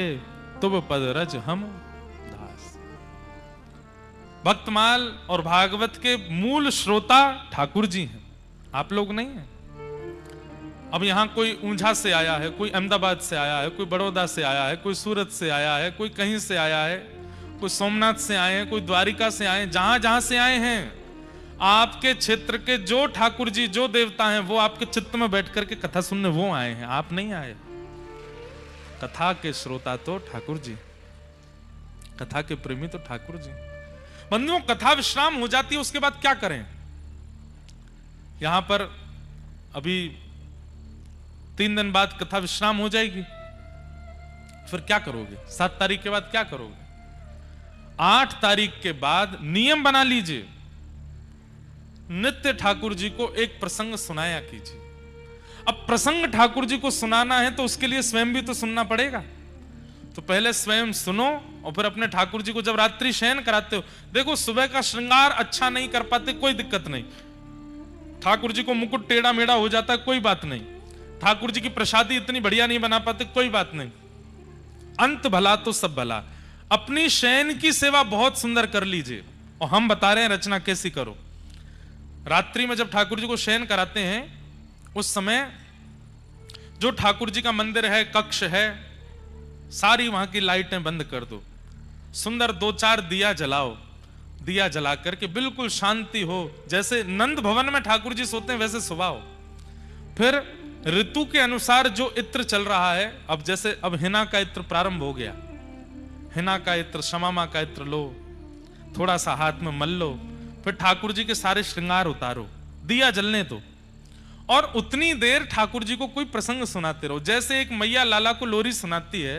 तुम पद रज हम दास। भक्तमाल और भागवत के मूल श्रोता ठाकुर जी हैं, आप लोग नहीं हैं। अब यहां कोई ऊंझा से आया है, कोई अहमदाबाद से आया है, कोई बड़ौदा से आया है, कोई सूरत से आया है, कोई कहीं से आया है, कोई सोमनाथ से आए हैं, कोई द्वारिका से आए हैं, जहां जहां से आए हैं, आपके क्षेत्र के जो ठाकुर जी जो देवता हैं वो आपके चित्त में बैठ करके कथा सुनने वो आए हैं, आप नहीं आए। कथा के श्रोता तो ठाकुर जी, कथा के प्रेमी तो ठाकुर जी। बंधुओं, कथा विश्राम हो जाती है, उसके बाद क्या करें? यहां पर अभी 3 दिन बाद कथा विश्राम हो जाएगी, फिर क्या करोगे? 7 तारीख के बाद क्या करोगे? 8 तारीख के बाद नियम बना लीजिए, नित्य ठाकुर जी को एक प्रसंग सुनाया कीजिए। अब प्रसंग ठाकुर जी को सुनाना है तो उसके लिए स्वयं भी तो सुनना पड़ेगा, तो पहले स्वयं सुनो और फिर अपने ठाकुर जी को जब रात्रि शयन कराते हो, देखो सुबह का श्रृंगार अच्छा नहीं कर पाते कोई दिक्कत नहीं, ठाकुर जी को मुकुट टेढ़ा मेढ़ा हो जाता है कोई बात नहीं, ठाकुर जी की प्रसादी इतनी बढ़िया नहीं बना पाते कोई बात नहीं, अंत भला तो सब भला। अपनी शयन की सेवा बहुत सुंदर कर लीजिए और हम बता रहे हैं रचना कैसी करो। रात्रि में जब ठाकुर जी को शयन कराते हैं उस समय जो ठाकुर जी का मंदिर है, कक्ष है, सारी वहां की लाइटें बंद कर दो, सुंदर 2-4 दिया जलाओ, दिया जला करके बिल्कुल शांति हो, जैसे नंद भवन में ठाकुर जी सोते हैं वैसे सुभाओ। फिर ऋतु के अनुसार जो इत्र चल रहा है, अब जैसे अब हिना का इत्र प्रारंभ हो गया, हिना का इत्र, शमामा का इत्र लो, थोड़ा सा हाथ में मल लो, फिर ठाकुर जी के सारे श्रृंगार उतारो, दिया जलने दो और उतनी देर ठाकुर जी को कोई प्रसंग सुनाते रहो। जैसे एक मैया लाला को लोरी सुनाती है,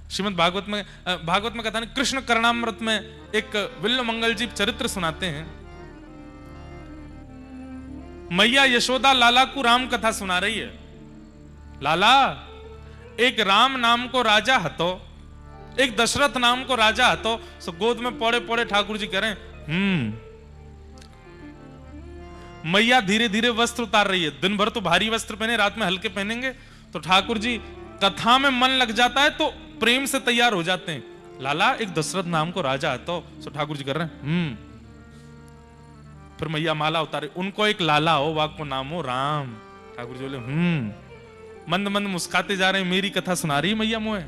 श्रीमद् भागवत में कथा नहीं, कृष्ण करणामृत में एक विल्ल मंगल जी चरित्र सुनाते हैं। मैया यशोदा लाला को राम कथा सुना रही है। लाला, एक राम नाम को राजा हतो, एक दशरथ नाम को राजा हतो, सो गोद में पौड़े पौड़े ठाकुर जी कह रहे हैं मैया धीरे धीरे वस्त्र उतार रही है, दिन भर तो भारी वस्त्र पहने, रात में हल्के पहनेंगे, तो ठाकुर जी कथा में मन लग जाता है तो प्रेम से तैयार हो जाते हैं। लाला, एक दशरथ नाम को राजा है, तो ठाकुर जी कर रहे हैं फिर मैया माला उतारे, उनको एक लाला हो, वाक को नाम हो राम। ठाकुर जी बोले मंद मंद मुस्काते जा रहे हैं, मेरी कथा सुना रही मैया मोहे।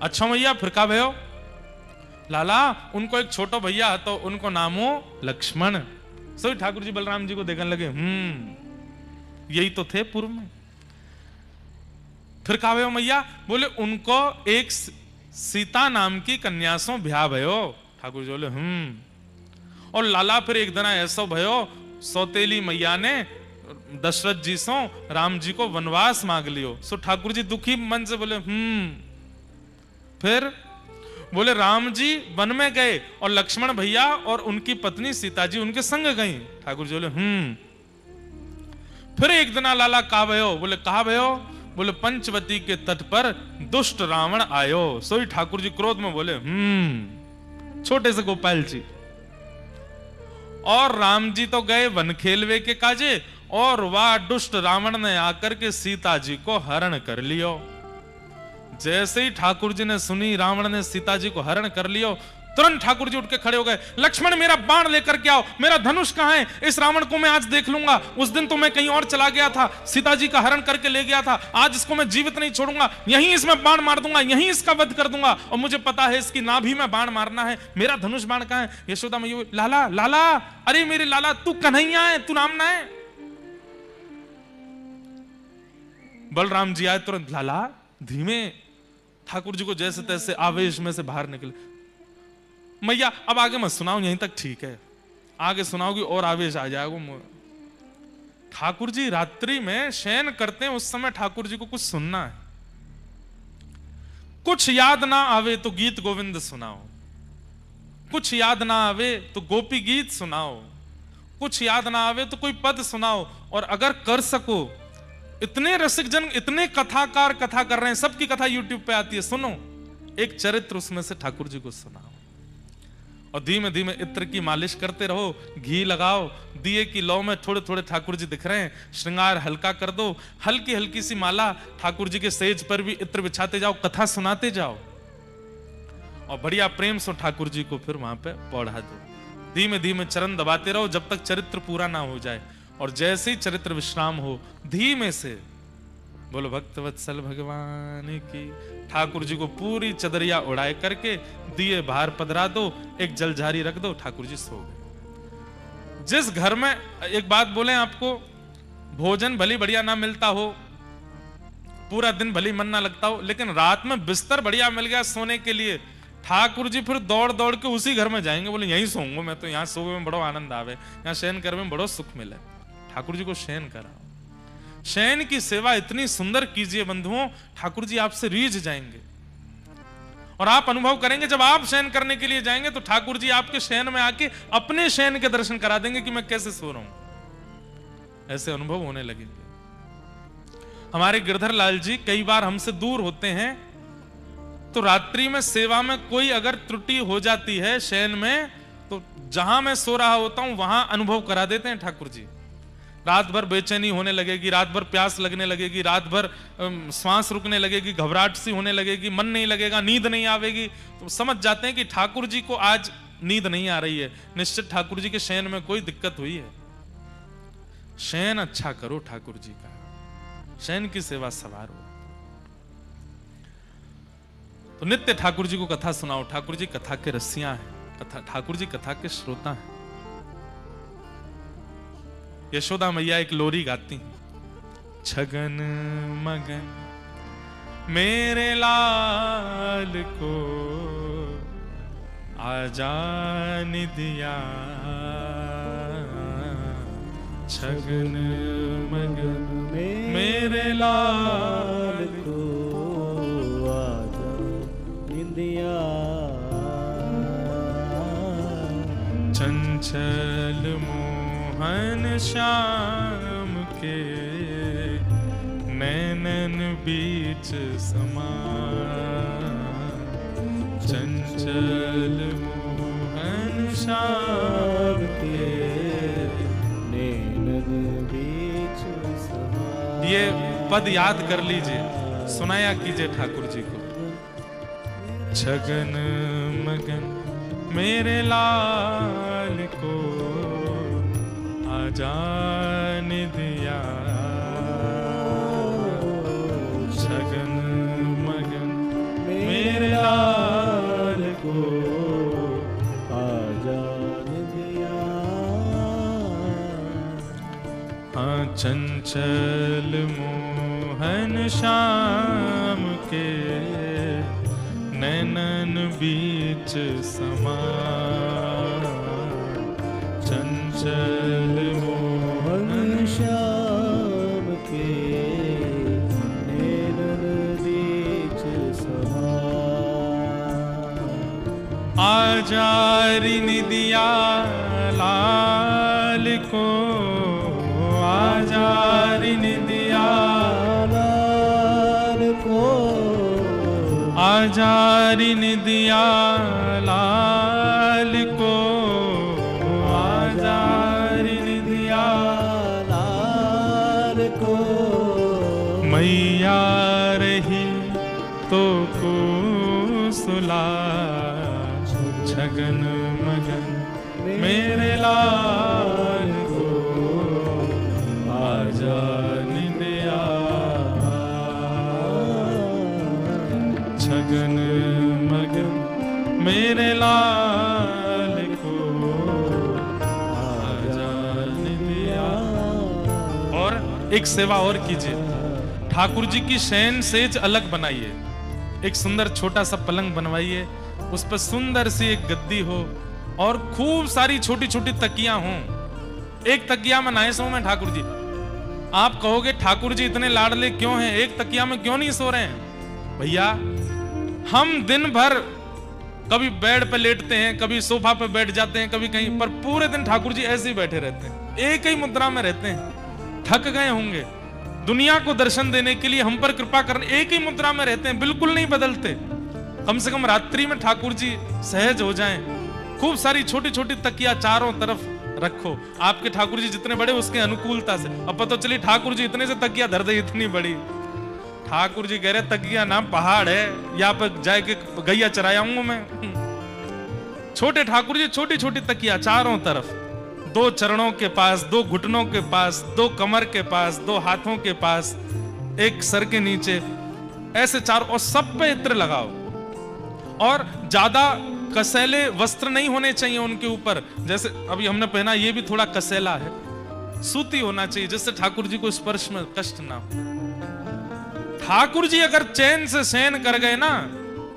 अच्छा मैया, फिर का भयो? लाला, उनको एक छोटो भैया है तो उनको नाम हो लक्ष्मण। सो ठाकुर जी बलराम जी को देखने लगे, यही तो थे पूर्व में। फिर कहा भयो मैया? बोले उनको एक सीता नाम की कन्या सो ब्याह भयो। ठाकुर जी बोले और लाला, फिर एक दिन ऐसा भयो, सौतेली मैया ने दशरथ जी सो राम जी को वनवास मांग लियो। सो ठाकुर जी दुखी मन से बोले फिर बोले राम जी वन में गए और लक्ष्मण भैया और उनकी पत्नी सीता जी उनके संग गई। ठाकुर जी बोले फिर एक दिन लाला कहा भयो? बोले कहा भयो? बोले पंचवती के तट पर दुष्ट रावण आयो। सोई ठाकुर जी क्रोध में बोले छोटे से गोपाल जी, और राम जी तो गए वन खेलवे के काजे और वह दुष्ट रावण ने आकर के सीता जी को हरण कर लियो। जैसे ही ठाकुर जी ने सुनी रावण ने सीता जी को हरण कर लियो, तुरंत ठाकुर जी उठ के खड़े हो गए, लक्ष्मण मेरा बाण लेकर के आओ, मेरा धनुष कहां है, इस रावण को मैं आज देख लूंगा। उस दिन तो मैं कहीं और चला गया था, सीता जी का हरण करके ले गया था, आज इसको मैं जीवित नहीं छोड़ूंगा, यहीं इसमें बाण मार दूंगा, यहीं इसका वध कर दूंगा, और मुझे पता है इसकी नाभि में बाण मारना है, मेरा धनुष बाण कहां है। यशोदा मैया, लाला लाला, अरे मेरे लाला तू कन्हैया है, तू राम ना है। बलराम जी आए तुरंत, लाला धीमे। ठाकुर जी को जैसे तैसे आवेश में से बाहर निकले, मैया अब आगे मत सुनाओ, यहीं तक ठीक है, आगे सुनाओगी और आवेश आ जाएगा। ठाकुर जी रात्रि में शयन करते हैं, उस समय ठाकुर जी को कुछ सुनना है। कुछ याद ना आवे तो गीत गोविंद सुनाओ, कुछ याद ना आवे तो गोपी गीत सुनाओ, कुछ याद ना आवे तो कोई पद सुनाओ, और अगर कर सको, इतने रसिक जन, इतने कथाकार कथा कर रहे हैं, सबकी कथा यूट्यूब पे आती है, सुनो एक चरित्र उसमें से ठाकुर जी को सुनाओ। और धीमे धीमे इत्र की मालिश करते रहो, घी लगाओ, दिए की लौ में थोड़े थोड़े ठाकुर जी दिख रहे हैं, श्रृंगार हल्का कर दो, हल्की हल्की सी माला ठाकुर जी के सेज पर भी इत्र बिछाते जाओ, कथा सुनाते जाओ, और बढ़िया प्रेम से ठाकुर जी को फिर वहां पे पौढ़ा दो। धीमे धीमे चरण दबाते रहो जब तक चरित्र पूरा ना हो जाए, और जैसे ही चरित्र विश्राम हो, धीमे से बोलो भक्तवत्सल भगवान की, ठाकुर जी को पूरी चदरिया उड़ाए करके दिए बाहर पधरा दो, एक जलझारी रख दो, ठाकुर जी सो गए। जिस घर में, एक बात बोले आपको, भोजन भली बढ़िया ना मिलता हो, पूरा दिन भली मन ना लगता हो, लेकिन रात में बिस्तर बढ़िया मिल गया सोने के लिए, ठाकुर जी फिर दौड़ दौड़ के उसी घर में जाएंगे, बोले यहीं सोऊंगा मैं तो, यहाँ सोने में बड़ो आनंद आवे, यहाँ शयन करने में बड़ो सुख मिले। ठाकुर जी को शयन कराओ, शयन की सेवा इतनी सुंदर कीजिए बंधुओं, ठाकुर जी आपसे रीझ जाएंगे। और आप अनुभव करेंगे, जब आप शयन करने के लिए जाएंगे तो ठाकुर जी आपके शयन में आके अपने शयन के दर्शन करा देंगे कि मैं कैसे सो रहा हूं। ऐसे अनुभव होने लगेंगे। हमारे गिरधर लाल जी कई बार हमसे दूर होते हैं, तो रात्रि में सेवा में कोई अगर त्रुटि हो जाती है शयन में, तो जहां मैं सो रहा होता हूं वहां अनुभव करा देते हैं ठाकुर जी। रात भर बेचैनी होने लगेगी, रात भर प्यास लगने लगेगी, रात भर श्वास रुकने लगेगी, घबराहट सी होने लगेगी, मन नहीं लगेगा, नींद नहीं आवेगी, तो समझ जाते हैं कि ठाकुर जी को आज नींद नहीं आ रही है, निश्चित ठाकुर जी के शयन में कोई दिक्कत हुई है। शयन अच्छा करो ठाकुर जी का, शयन की सेवा सवारो। तो नित्य ठाकुर जी को कथा सुनाओ, ठाकुर जी कथा के रसिया हैं, ठाकुर जी कथा के श्रोता हैं। यशोदा मैया एक लोरी गाती हैं, छगन मगन मेरे लाल को आजान दिया, छगन मगन मेरे लाल को आजान दिया, चंचल मोहन श्याम के नैनन बीच समा, चंचल मोहन श्याम के नैनन बीच समा। ये पद याद कर लीजिए, सुनाया कीजिए ठाकुर जी को। छगन मगन मेरे लाल को आजान दिया, छगन मगन मेरे लाल को आजान दिया। हाँ चंचल मोहन श्याम के नैनन बीच समा, चंचल मोहन श्याम के नैनन बीच समा। आजारी निदिया लाल को, आजारी निदिया लाल को, आजारी निदिया लाल को, आजारी निदिया लाल तो कुसुला छगन मगन मेरे लाल को आजा निंदिया छगन मगन मेरे लाल को आजा निंदिया। और एक सेवा और कीजिए, ठाकुर जी की शयन सेज अलग बनाइए, एक सुंदर छोटा सा पलंग बनवाइए, उस पर सुंदर सी एक गद्दी हो और खूब सारी छोटी छोटी तकियां हों। एक तकिया में नए सो में ठाकुर जी। आप कहोगे ठाकुर जी इतने लाडले क्यों हैं, एक तकिया में क्यों नहीं सो रहे हैं? भैया हम दिन भर कभी बेड पे लेटते हैं, कभी सोफा पे बैठ जाते हैं, कभी कहीं पर, पूरे दिन ठाकुर जी ऐसे ही बैठे रहते हैं, एक ही मुद्रा में रहते हैं। थक गए होंगे, दुनिया को दर्शन देने के लिए हम पर कृपा करने एक ही मुद्रा में रहते हैं, बिल्कुल नहीं बदलते। कम से कम रात्रि में ठाकुर जी सहज हो जाएं। खूब सारी छोटी छोटी तकिया चारों तरफ रखो, आपके ठाकुर जी जितने बड़े उसके अनुकूलता से। अब पता चली ठाकुर जी इतने से तकिया धर दे इतनी बड़ी, ठाकुर जी कह रहे तकिया ना पहाड़ है, यहाँ पर जाके गैया चरायाऊंगा मैं। छोटे ठाकुर जी छोटी छोटी तकिया चारों तरफ, दो चरणों के पास, दो घुटनों के पास, दो कमर के पास, दो हाथों के पास, एक सर के नीचे, ऐसे चारों, और सब पे इत्र लगाओ। और ज्यादा कसैले वस्त्र नहीं होने चाहिए उनके ऊपर, जैसे अभी हमने पहना ये भी थोड़ा कसेला है, सूती होना चाहिए जिससे ठाकुर जी को स्पर्श में कष्ट ना हो। ठाकुर जी अगर चैन से शयन कर गए ना,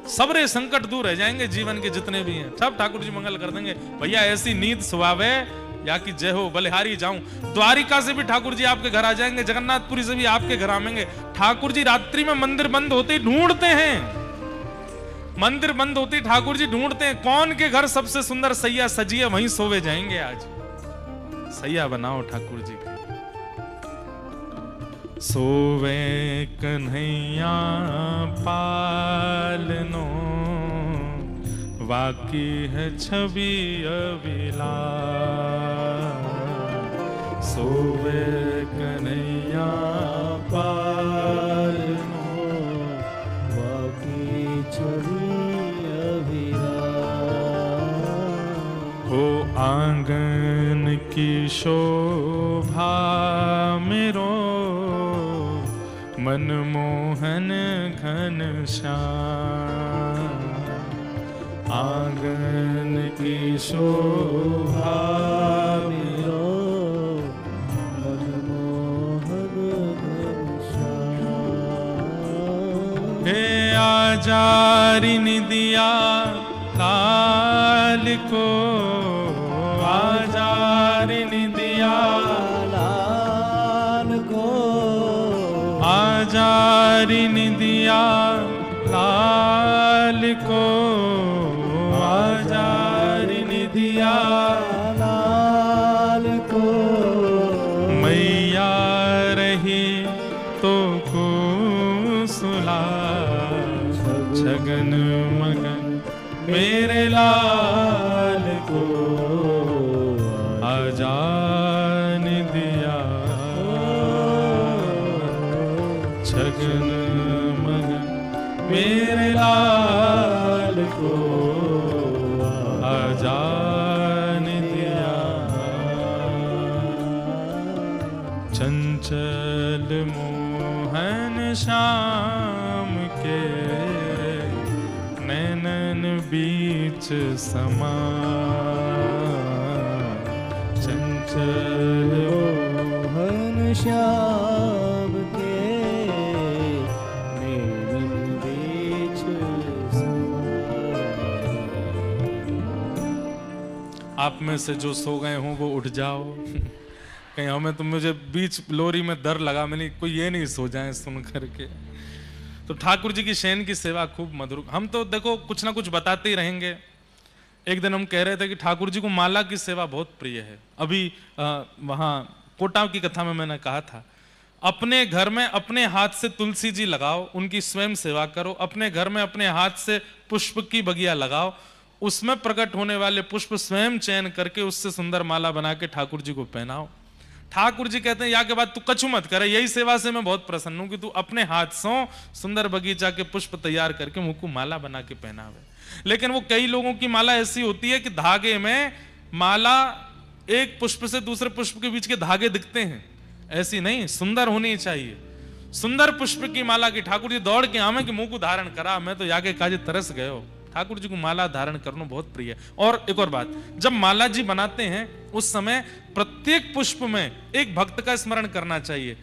सबरे संकट दूर रह जाएंगे, जीवन के जितने भी हैं सब ठाकुर जी मंगल कर देंगे। भैया ऐसी नींद सुहावे या कि जय हो बलिहारी जाऊं। द्वारिका से भी ठाकुर जी आपके घर आ जाएंगे, जगन्नाथपुरी से भी आपके घर आएंगे। ठाकुर जी रात्रि में मंदिर बंद होते ही ढूंढते हैं, मंदिर बंद होते ही ठाकुर जी ढूंढते हैं कौन के घर सबसे सुंदर सैया सजी है, वहीं सोवे जाएंगे। आज सैया बनाओ ठाकुर जी की। सोवे कन्हैया पालनो, वाकी है छवि अविला। सोवे कन्हैया पालनो, वाकी छवि अविला। हो आंगन की शोभा मेरो, मनमोहन घन श्याम। आंगन की शोभा मेरो, मनमोहन घन श्याम। हे आजारिनी दिया लाल को, आजारिनी दिया लाल को, आजारिनी दिया लाल को, आजारिनी दिया लाल को। मैया रही तो कुसुला छगन मगन मेरे लाल को आजान दिया। छगन मगन मेरे लाल को आजान दिया। चंचल मोहन श्याम के नैनन बीच समा। चंचल मोहन श्याम के नैनन बीच समा। आप में से जो सो गए हों वो उठ जाओ। कहीं हमें तो मुझे बीच लोरी में डर लगा, मैंने कोई ये नहीं सो जाए सुन करके। तो ठाकुर जी की शयन की सेवा खूब मधुर। हम तो देखो कुछ ना कुछ बताते ही रहेंगे। एक दिन हम कह रहे थे कि ठाकुर जी को माला की सेवा बहुत प्रिय है। अभी वहाँ कोटा की कथा में मैंने कहा था, अपने घर में अपने हाथ से तुलसी जी लगाओ, उनकी स्वयं सेवा करो। अपने घर में अपने हाथ से पुष्प की बगिया लगाओ, उसमें प्रकट होने वाले पुष्प स्वयं चयन करके उससे सुंदर माला बना के ठाकुर जी को पहनाओ। ठाकुर जी कहते हैं या के बाद तू कछु मत करे, यही सेवा से मैं बहुत प्रसन्न हूं कि तू अपने हाथ से सुंदर बगीचा के पुष्प तैयार करके मुझको माला बना के पहनावे। लेकिन वो कई लोगों की माला ऐसी होती है कि धागे में माला एक पुष्प से दूसरे पुष्प के बीच के धागे दिखते हैं, ऐसी नहीं, सुंदर होनी चाहिए। सुंदर पुष्प की माला की ठाकुर जी दौड़ के आवे कि मुंह को धारण करा, मैं तो याके काजे तरस गयो। ठाकुर जी को माला धारण करना बहुत प्रिय है। और एक और बात, जब माला जी बनाते हैं उस समय प्रत्येक पुष्प में एक भक्त का स्मरण करना चाहिए।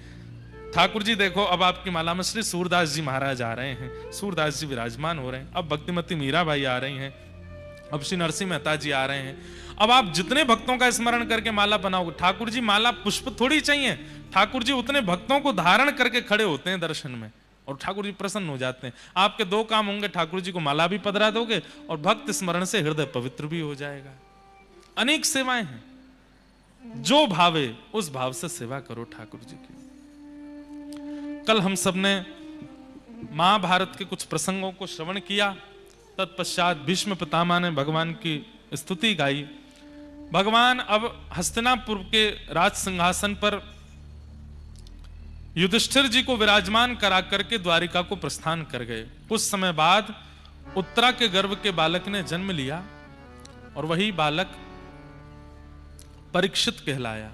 ठाकुर जी देखो, अब आपकी माला में श्री सूरदास जी महाराज आ रहे हैं, सूरदास जी विराजमान हो रहे हैं, अब भक्तिमती मीराबाई आ रही हैं, अब श्री नरसिंह मेहता जी आ रहे हैं। अब आप जितने भक्तों का स्मरण करके माला बनाओगे, ठाकुर जी माला पुष्प थोड़ी चाहिए, ठाकुर जी उतने भक्तों को धारण करके खड़े होते हैं दर्शन में और ठाकुर जी प्रसन्न हो जाते हैं। आपके दो काम होंगे, ठाकुर जी को माला भी पधरा दोगे और भक्त स्मरण से हृदय पवित्र भी हो जाएगा। अनेक सेवाएं हैं, जो भावे उस भाव से सेवा करो ठाकुर जी की। कल हम सब ने महाभारत के कुछ प्रसंगों को श्रवण किया, तत्पश्चात भीष्म पितामह ने भगवान की स्तुति गाई। भगवान अब हस्तिनापुर के राज सिंहासन पर युधिष्ठिर जी को विराजमान करा करके द्वारिका को प्रस्थान कर गए। कुछ समय बाद उत्तरा के गर्भ के बालक ने जन्म लिया और वही बालक परीक्षित कहलाया।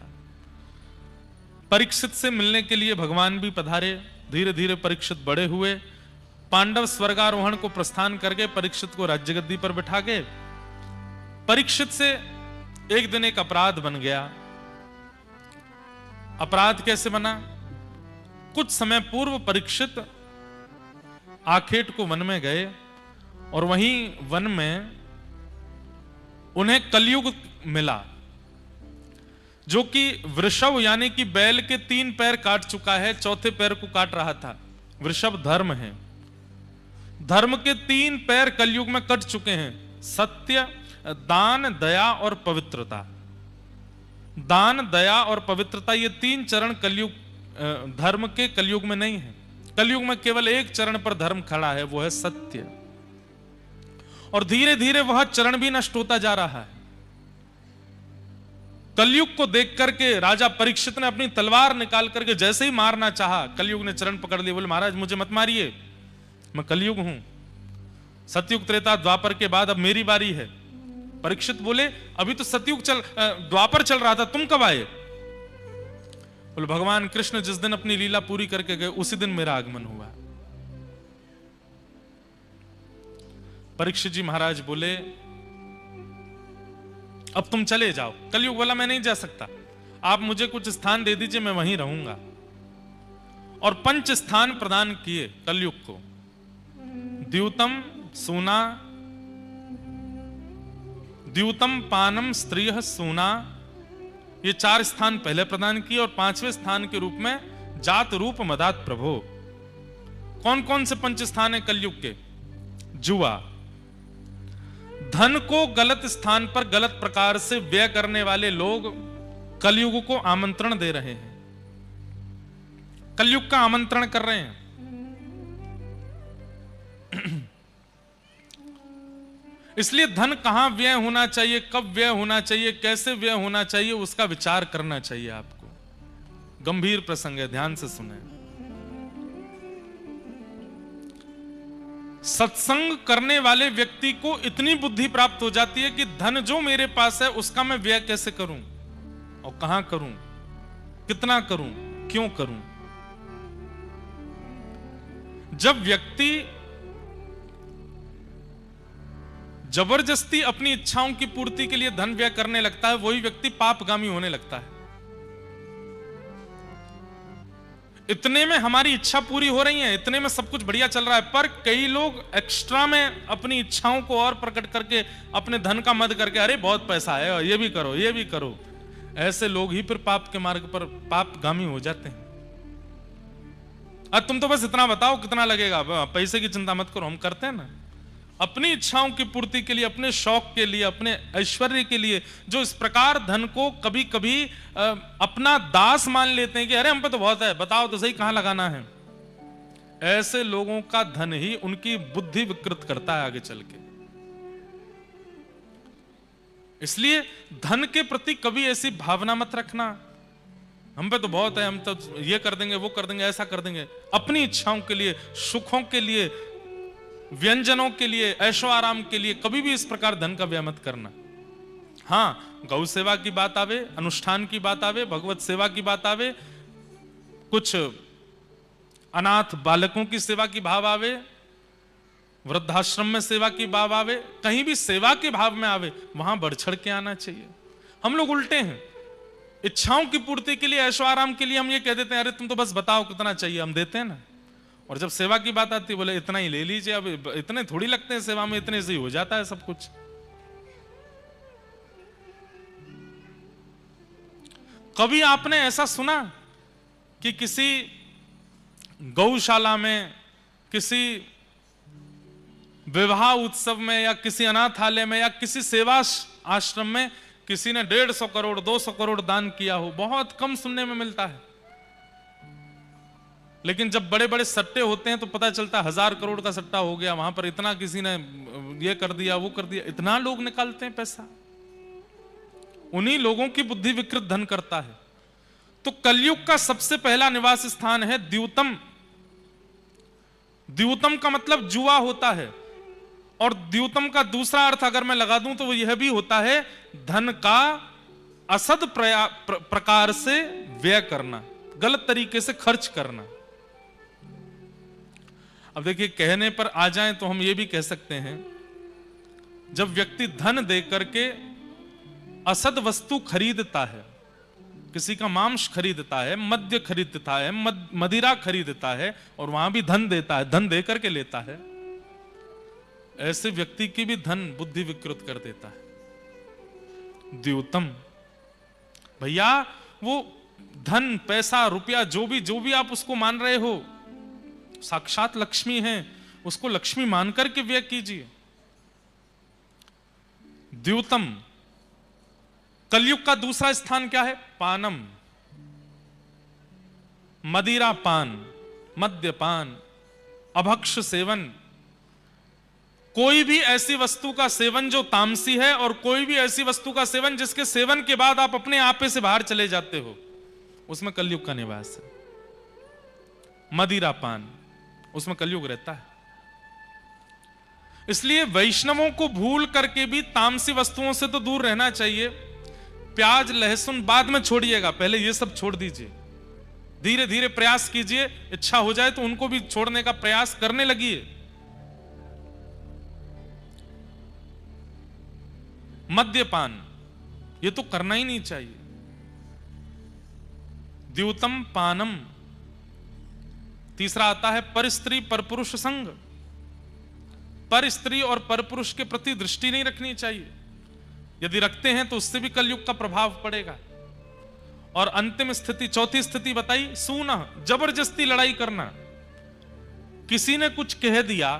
परीक्षित से मिलने के लिए भगवान भी पधारे। धीरे धीरे परीक्षित बड़े हुए, पांडव स्वर्गारोहण को प्रस्थान कर गए, परीक्षित को राज्य गद्दी पर बिठा गए। परीक्षित से एक दिन एक अपराध बन गया। अपराध कैसे बना? कुछ समय पूर्व परीक्षित आखेट को वन में गए और वहीं वन में उन्हें कलयुग मिला, जो कि वृषभ यानी कि बैल के 3 पैर काट चुका है, चौथे पैर को काट रहा था। वृषभ धर्म है, धर्म के 3 पैर कलयुग में कट चुके हैं। सत्य, दान, दया और पवित्रता। दान, दया और पवित्रता, ये 3 चरण कलयुग धर्म के कलयुग में नहीं है। कलयुग में केवल एक चरण पर धर्म खड़ा है, वो है सत्य। और धीरे धीरे वह चरण भी नष्ट होता जा रहा है। कलयुग को देख करके राजा परीक्षित ने अपनी तलवार निकाल करके जैसे ही मारना चाहा, कलयुग ने चरण पकड़ लिए, बोले महाराज मुझे मत मारिए, मैं कलयुग हूं, सतयुग त्रेता द्वापर के बाद अब मेरी बारी है। परीक्षित बोले अभी तो सतयुग द्वापर चल रहा था, तुम कब आए? बोले भगवान कृष्ण जिस दिन अपनी लीला पूरी करके गए उसी दिन मेरा आगमन हुआ। परीक्षित जी महाराज बोले अब तुम चले जाओ। कलयुग बोला मैं नहीं जा सकता, आप मुझे कुछ स्थान दे दीजिए, मैं वहीं रहूंगा। और 5 स्थान प्रदान किए कलयुग को। द्यूतम सूना, द्यूतम पानम स्त्रीह सूना, ये 4 स्थान पहले प्रदान किए और 5वें स्थान के रूप में जात रूप मदात प्रभो। कौन कौन से 5 स्थान है कलयुग के? जुआ, धन को गलत स्थान पर गलत प्रकार से व्यय करने वाले लोग कलयुग को आमंत्रण दे रहे हैं, कलयुग का आमंत्रण कर रहे हैं। इसलिए धन कहां व्यय होना चाहिए, कब व्यय होना चाहिए, कैसे व्यय होना चाहिए, उसका विचार करना चाहिए आपको। गंभीर प्रसंग है, ध्यान से सुने। सत्संग करने वाले व्यक्ति को इतनी बुद्धि प्राप्त हो जाती है कि धन जो मेरे पास है उसका मैं व्यय कैसे करूं और कहां करूं, कितना करूं, क्यों करूं। जब व्यक्ति जबरदस्ती अपनी इच्छाओं की पूर्ति के लिए धन व्यय करने लगता है, वही व्यक्ति पापगामी होने लगता है। इतने में हमारी इच्छा पूरी हो रही है, इतने में सब कुछ बढ़िया चल रहा है, पर कई लोग एक्स्ट्रा में अपनी इच्छाओं को और प्रकट करके अपने धन का मद करके अरे बहुत पैसा है, ये भी करो, ये भी करो। ऐसे लोग ही फिर पाप के मार्ग पर पापगामी हो जाते हैं। तुम तो बस इतना बताओ कितना लगेगा, पैसे की चिंता मत करो, हम करते हैं ना। अपनी इच्छाओं की पूर्ति के लिए, अपने शौक के लिए, अपने ऐश्वर्य के लिए, जो इस प्रकार धन को कभी कभी अपना दास मान लेते हैं कि अरे हम पे तो बहुत है, बताओ तो सही कहां लगाना है। ऐसे लोगों का धन ही उनकी बुद्धि विकृत करता है आगे चल के। इसलिए धन के प्रति कभी ऐसी भावना मत रखना हम पे तो बहुत है, हम तो ये कर देंगे, वो कर देंगे, ऐसा कर देंगे, अपनी इच्छाओं के लिए, सुखों के लिए, व्यंजनों के लिए, ऐशो आराम के लिए कभी भी इस प्रकार धन का व्यय मत करना। हाँ, गौ सेवा की बात आवे, अनुष्ठान की बात आवे, भगवत सेवा की बात आवे, कुछ अनाथ बालकों की सेवा की भाव आवे, वृद्धाश्रम में सेवा की भाव आवे, कहीं भी सेवा के भाव में आवे, वहां बढ़ चढ़ के आना चाहिए। हम लोग उल्टे हैं, इच्छाओं की पूर्ति के लिए, ऐशो आराम के लिए हम ये कह देते हैं, अरे तुम तो बस बताओ कितना चाहिए, हम देते हैं ना। और जब सेवा की बात आती है, बोले इतना ही ले लीजिए, अब इतने थोड़ी लगते हैं सेवा में, इतने से ही हो जाता है सब कुछ। कभी आपने ऐसा सुना कि किसी गौशाला में, किसी विवाह उत्सव में, या किसी अनाथालय में, या किसी सेवा आश्रम में किसी ने 150 करोड़ 200 करोड़ दान किया हो? बहुत कम सुनने में मिलता है। लेकिन जब बड़े बड़े सट्टे होते हैं तो पता चलता है 1000 करोड़ का सट्टा हो गया, वहां पर इतना किसी ने ये कर दिया, वो कर दिया, इतना लोग निकालते हैं पैसा। उन्हीं लोगों की बुद्धि विकृत धन करता है। तो कलयुग का सबसे पहला निवास स्थान है द्यूतम। द्यूतम का मतलब जुआ होता है, और द्यूतम का दूसरा अर्थ अगर मैं लगा दूं तो वो यह भी होता है धन का असद प्रकार से व्यय करना, गलत तरीके से खर्च करना। अब देखिए, कहने पर आ जाएं तो हम ये भी कह सकते हैं, जब व्यक्ति धन दे करके असद वस्तु खरीदता है, किसी का मांस खरीदता है, मद्य खरीदता है, मदिरा खरीदता है, और वहां भी धन देता है, धन दे करके लेता है, ऐसे व्यक्ति की भी धन बुद्धि विकृत कर देता है। द्यूतम भैया, वो धन, पैसा, रुपया, जो भी आप उसको मान रहे हो, साक्षात लक्ष्मी है, उसको लक्ष्मी मान करके व्यय कीजिए। द्यूतम। कलयुग का दूसरा स्थान क्या है? पानम। मदिरा पान, मद्यपान, अभक्ष सेवन, कोई भी ऐसी वस्तु का सेवन जो तामसी है, और कोई भी ऐसी वस्तु का सेवन जिसके सेवन के बाद आप अपने आपे से बाहर चले जाते हो, उसमें कलयुग का निवास है। मदिरा पान, उसमें कलयुग रहता है। इसलिए वैष्णवों को भूल करके भी तामसी वस्तुओं से तो दूर रहना चाहिए। प्याज लहसुन बाद में छोड़िएगा, पहले ये सब छोड़ दीजिए, धीरे धीरे प्रयास कीजिए, इच्छा हो जाए तो उनको भी छोड़ने का प्रयास करने लगिए। मद्यपान, ये तो करना ही नहीं चाहिए। द्यूतम पानम। तीसरा आता है पर स्त्री पर पुरुष संग। पर स्त्री और पर पुरुष के प्रति दृष्टि नहीं रखनी चाहिए, यदि रखते हैं तो उससे भी कलयुग का प्रभाव पड़ेगा। और अंतिम स्थिति, चौथी स्थिति बताई, सूना, जबरदस्ती लड़ाई करना। किसी ने कुछ कह दिया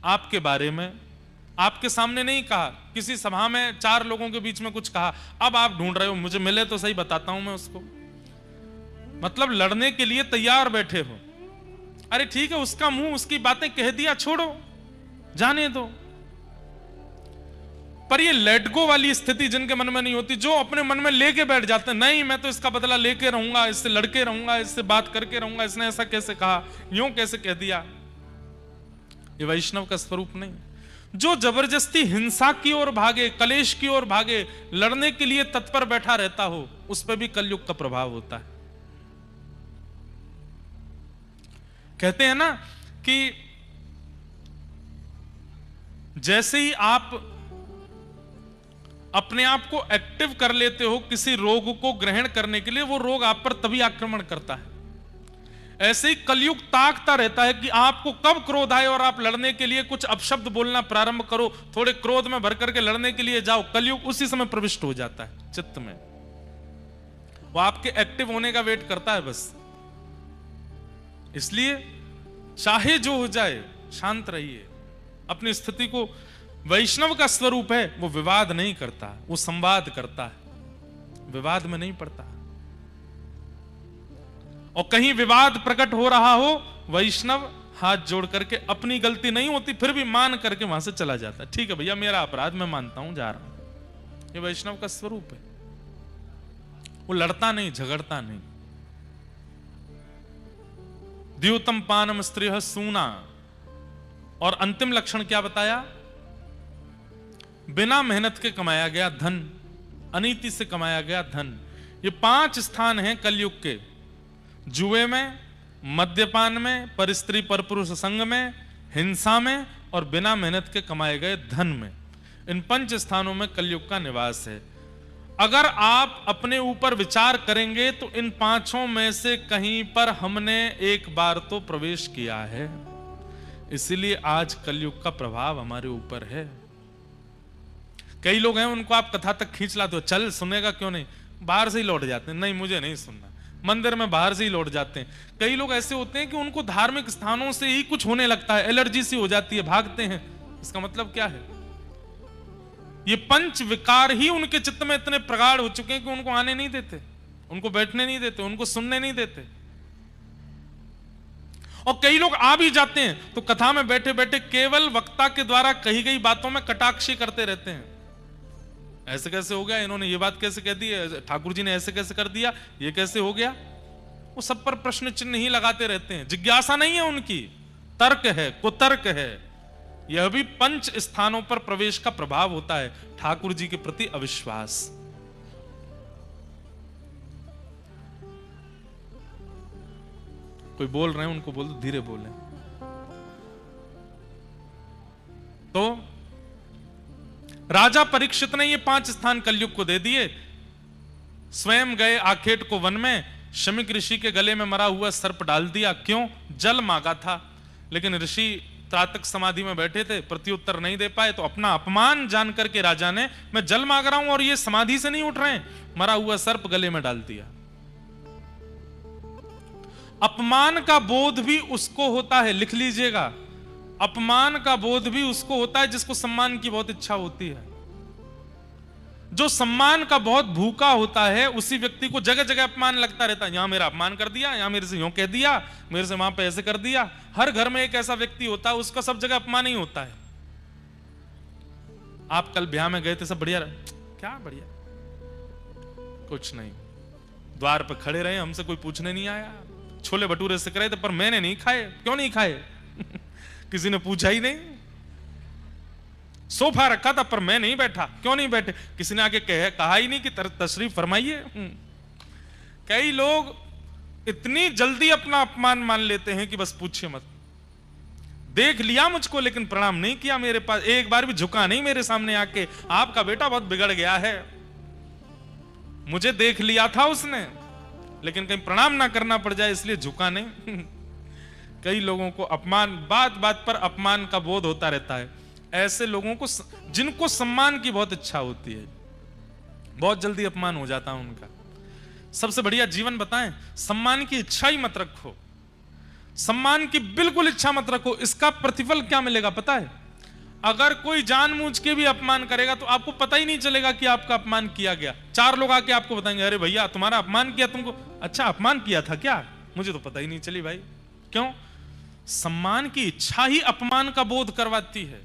आपके बारे में, आपके सामने नहीं कहा, किसी सभा में 4 लोगों के बीच में कुछ कहा, अब आप ढूंढ रहे हो मुझे मिले तो सही, बताता हूं मैं उसको। मतलब लड़ने के लिए तैयार बैठे हो। अरे ठीक है, उसका मुंह, उसकी बातें कह दिया, छोड़ो, जाने दो। पर ये लेट गो वाली स्थिति जिनके मन में नहीं होती, जो अपने मन में लेके बैठ जाते हैं, नहीं मैं तो इसका बदला लेके रहूंगा, इससे लड़के रहूंगा, इससे बात करके रहूंगा, इसने ऐसा कैसे कहा, यूं कैसे कह दिया, ये वैष्णव का स्वरूप नहीं। जो जबरदस्ती हिंसा की ओर भागे, कलेश की ओर भागे, लड़ने के लिए तत्पर बैठा रहता हो, उस पर भी कलयुग का प्रभाव होता है। कहते हैं ना कि जैसे ही आप अपने आप को एक्टिव कर लेते हो किसी रोग को ग्रहण करने के लिए, वो रोग आप पर तभी आक्रमण करता है। ऐसे ही कलयुग ताकता रहता है कि आपको कब क्रोध आए और आप लड़ने के लिए कुछ अपशब्द बोलना प्रारंभ करो, थोड़े क्रोध में भर करके लड़ने के लिए जाओ, कलयुग उसी समय प्रविष्ट हो जाता है चित्त में। वो आपके एक्टिव होने का वेट करता है बस। इसलिए चाहे जो हो जाए, शांत रहिए, अपनी स्थिति को। वैष्णव का स्वरूप है, वो विवाद नहीं करता, वो संवाद करता है, विवाद में नहीं पड़ता। और कहीं विवाद प्रकट हो रहा हो, वैष्णव हाथ जोड़ करके, अपनी गलती नहीं होती फिर भी मान करके वहां से चला जाता है। ठीक है भैया, मेरा अपराध, मैं मानता हूं, जा रहा हूं। ये वैष्णव का स्वरूप है। वो लड़ता नहीं, झगड़ता नहीं, द्यूतम पानम स्त्रियः सूना। और अंतिम लक्षण क्या बताया? बिना मेहनत के कमाया गया धन, अनीति से कमाया गया धन। ये 5 स्थान हैं कलयुग के। जुए में, मद्यपान में, परस्त्री परपुरुष संग में, हिंसा में और बिना मेहनत के कमाए गए धन में। इन 5 स्थानों में कलयुग का निवास है। अगर आप अपने ऊपर विचार करेंगे तो इन 5 में से कहीं पर हमने एक बार तो प्रवेश किया है। इसीलिए आज कलयुग का प्रभाव हमारे ऊपर है। कई लोग हैं, उनको आप कथा तक खींच लाते हो, चल सुनेगा क्यों नहीं, बाहर से ही लौट जाते हैं, नहीं मुझे नहीं सुनना। मंदिर में बाहर से ही लौट जाते हैं। कई लोग ऐसे होते हैं कि उनको धार्मिक स्थानों से ही कुछ होने लगता है, एलर्जी सी हो जाती है, भागते हैं। इसका मतलब क्या है? ये 5 विकार ही उनके चित्त में इतने प्रगाढ़ हो चुके हैं कि उनको आने नहीं देते, उनको बैठने नहीं देते, उनको सुनने नहीं देते। और कई लोग आ भी जाते हैं तो कथा में बैठे बैठे केवल वक्ता के द्वारा कही गई बातों में कटाक्षी करते रहते हैं। ऐसे कैसे हो गया, इन्होंने ये बात कैसे कह दी, ठाकुर जी ने ऐसे कैसे कर दिया, ये कैसे हो गया। वो सब पर प्रश्न चिन्ह ही लगाते रहते हैं। जिज्ञासा नहीं है उनकी, तर्क है, कुतर्क है। यह भी 5 स्थानों पर प्रवेश का प्रभाव होता है, ठाकुर जी के प्रति अविश्वास। कोई बोल रहे हैं, उनको बोल दो धीरे बोलें। तो राजा परीक्षित ने ये 5 स्थान कलयुग को दे दिए। स्वयं गए आखेट को वन में, शमिक ऋषि के गले में मरा हुआ सर्प डाल दिया। क्यों? जल मांगा था, लेकिन ऋषि त्राटक समाधि में बैठे थे, प्रत्युत्तर नहीं दे पाए। तो अपना अपमान जान करके राजा ने, मैं जल मांग रहा हूं और ये समाधि से नहीं उठ रहे हैं, मरा हुआ सर्प गले में डाल दिया। अपमान का बोध भी उसको होता है, लिख लीजिएगा, अपमान का बोध भी उसको होता है जिसको सम्मान की बहुत इच्छा होती है। जो सम्मान का बहुत भूखा होता है, उसी व्यक्ति को जगह जगह अपमान लगता रहता है। यहां मेरा अपमान कर दिया, यहां मेरे से यूं कह दिया, मेरे से वहां पे ऐसे कर दिया। हर घर में एक ऐसा व्यक्ति होता है, उसका सब जगह अपमान ही होता है। आप कल ब्याह में गए थे, सब बढ़िया रहे? क्या बढ़िया? कुछ नहीं, द्वार पर खड़े रहे, हमसे कोई पूछने नहीं आया। छोले भटूरे सिक रहे थे पर मैंने नहीं खाए। क्यों नहीं खाए? किसी ने पूछा ही नहीं। सोफा रखा था पर मैं नहीं बैठा। क्यों नहीं बैठे? किसी ने आके कहा ही नहीं कि तशरीफ फरमाइए। कई लोग इतनी जल्दी अपना अपमान मान लेते हैं कि बस पूछिए मत। देख लिया मुझको लेकिन प्रणाम नहीं किया मेरे पास, एक बार भी झुका नहीं मेरे सामने आके, आपका बेटा बहुत बिगड़ गया है। मुझे देख लिया था उसने, लेकिन कहीं प्रणाम ना करना पड़ जाए इसलिए झुका नहीं। कई लोगों को अपमान, बात बात पर अपमान का बोध होता रहता है। ऐसे लोगों को, जिनको सम्मान की बहुत इच्छा होती है, बहुत जल्दी अपमान हो जाता है उनका। सबसे बढ़िया जीवन बताएं, सम्मान की इच्छा ही मत रखो, सम्मान की बिल्कुल इच्छा मत रखो। इसका प्रतिफल क्या मिलेगा पता है? अगर कोई जानबूझ के भी अपमान करेगा तो आपको पता ही नहीं चलेगा कि आपका अपमान किया गया। 4 लोग आके आपको बताएंगे, अरे भैया तुम्हारा अपमान किया, तुमको अच्छा अपमान किया था क्या? मुझे तो पता ही नहीं चली भाई। क्यों? सम्मान की इच्छा ही अपमान का बोध करवाती है।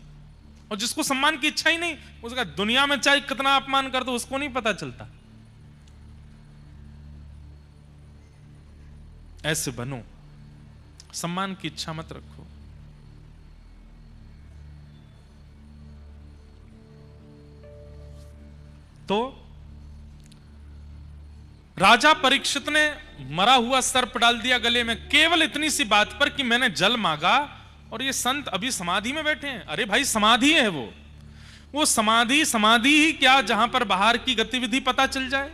और जिसको सम्मान की इच्छा ही नहीं, उसका दुनिया में चाहे कितना अपमान कर दो उसको नहीं पता चलता। ऐसे बनो, सम्मान की इच्छा मत रखो। तो राजा परीक्षित ने मरा हुआ सर्प डाल दिया गले में, केवल इतनी सी बात पर कि मैंने जल मांगा और ये संत अभी समाधि में बैठे हैं। अरे भाई समाधि है वो समाधि ही क्या जहां पर बाहर की गतिविधि पता चल जाए।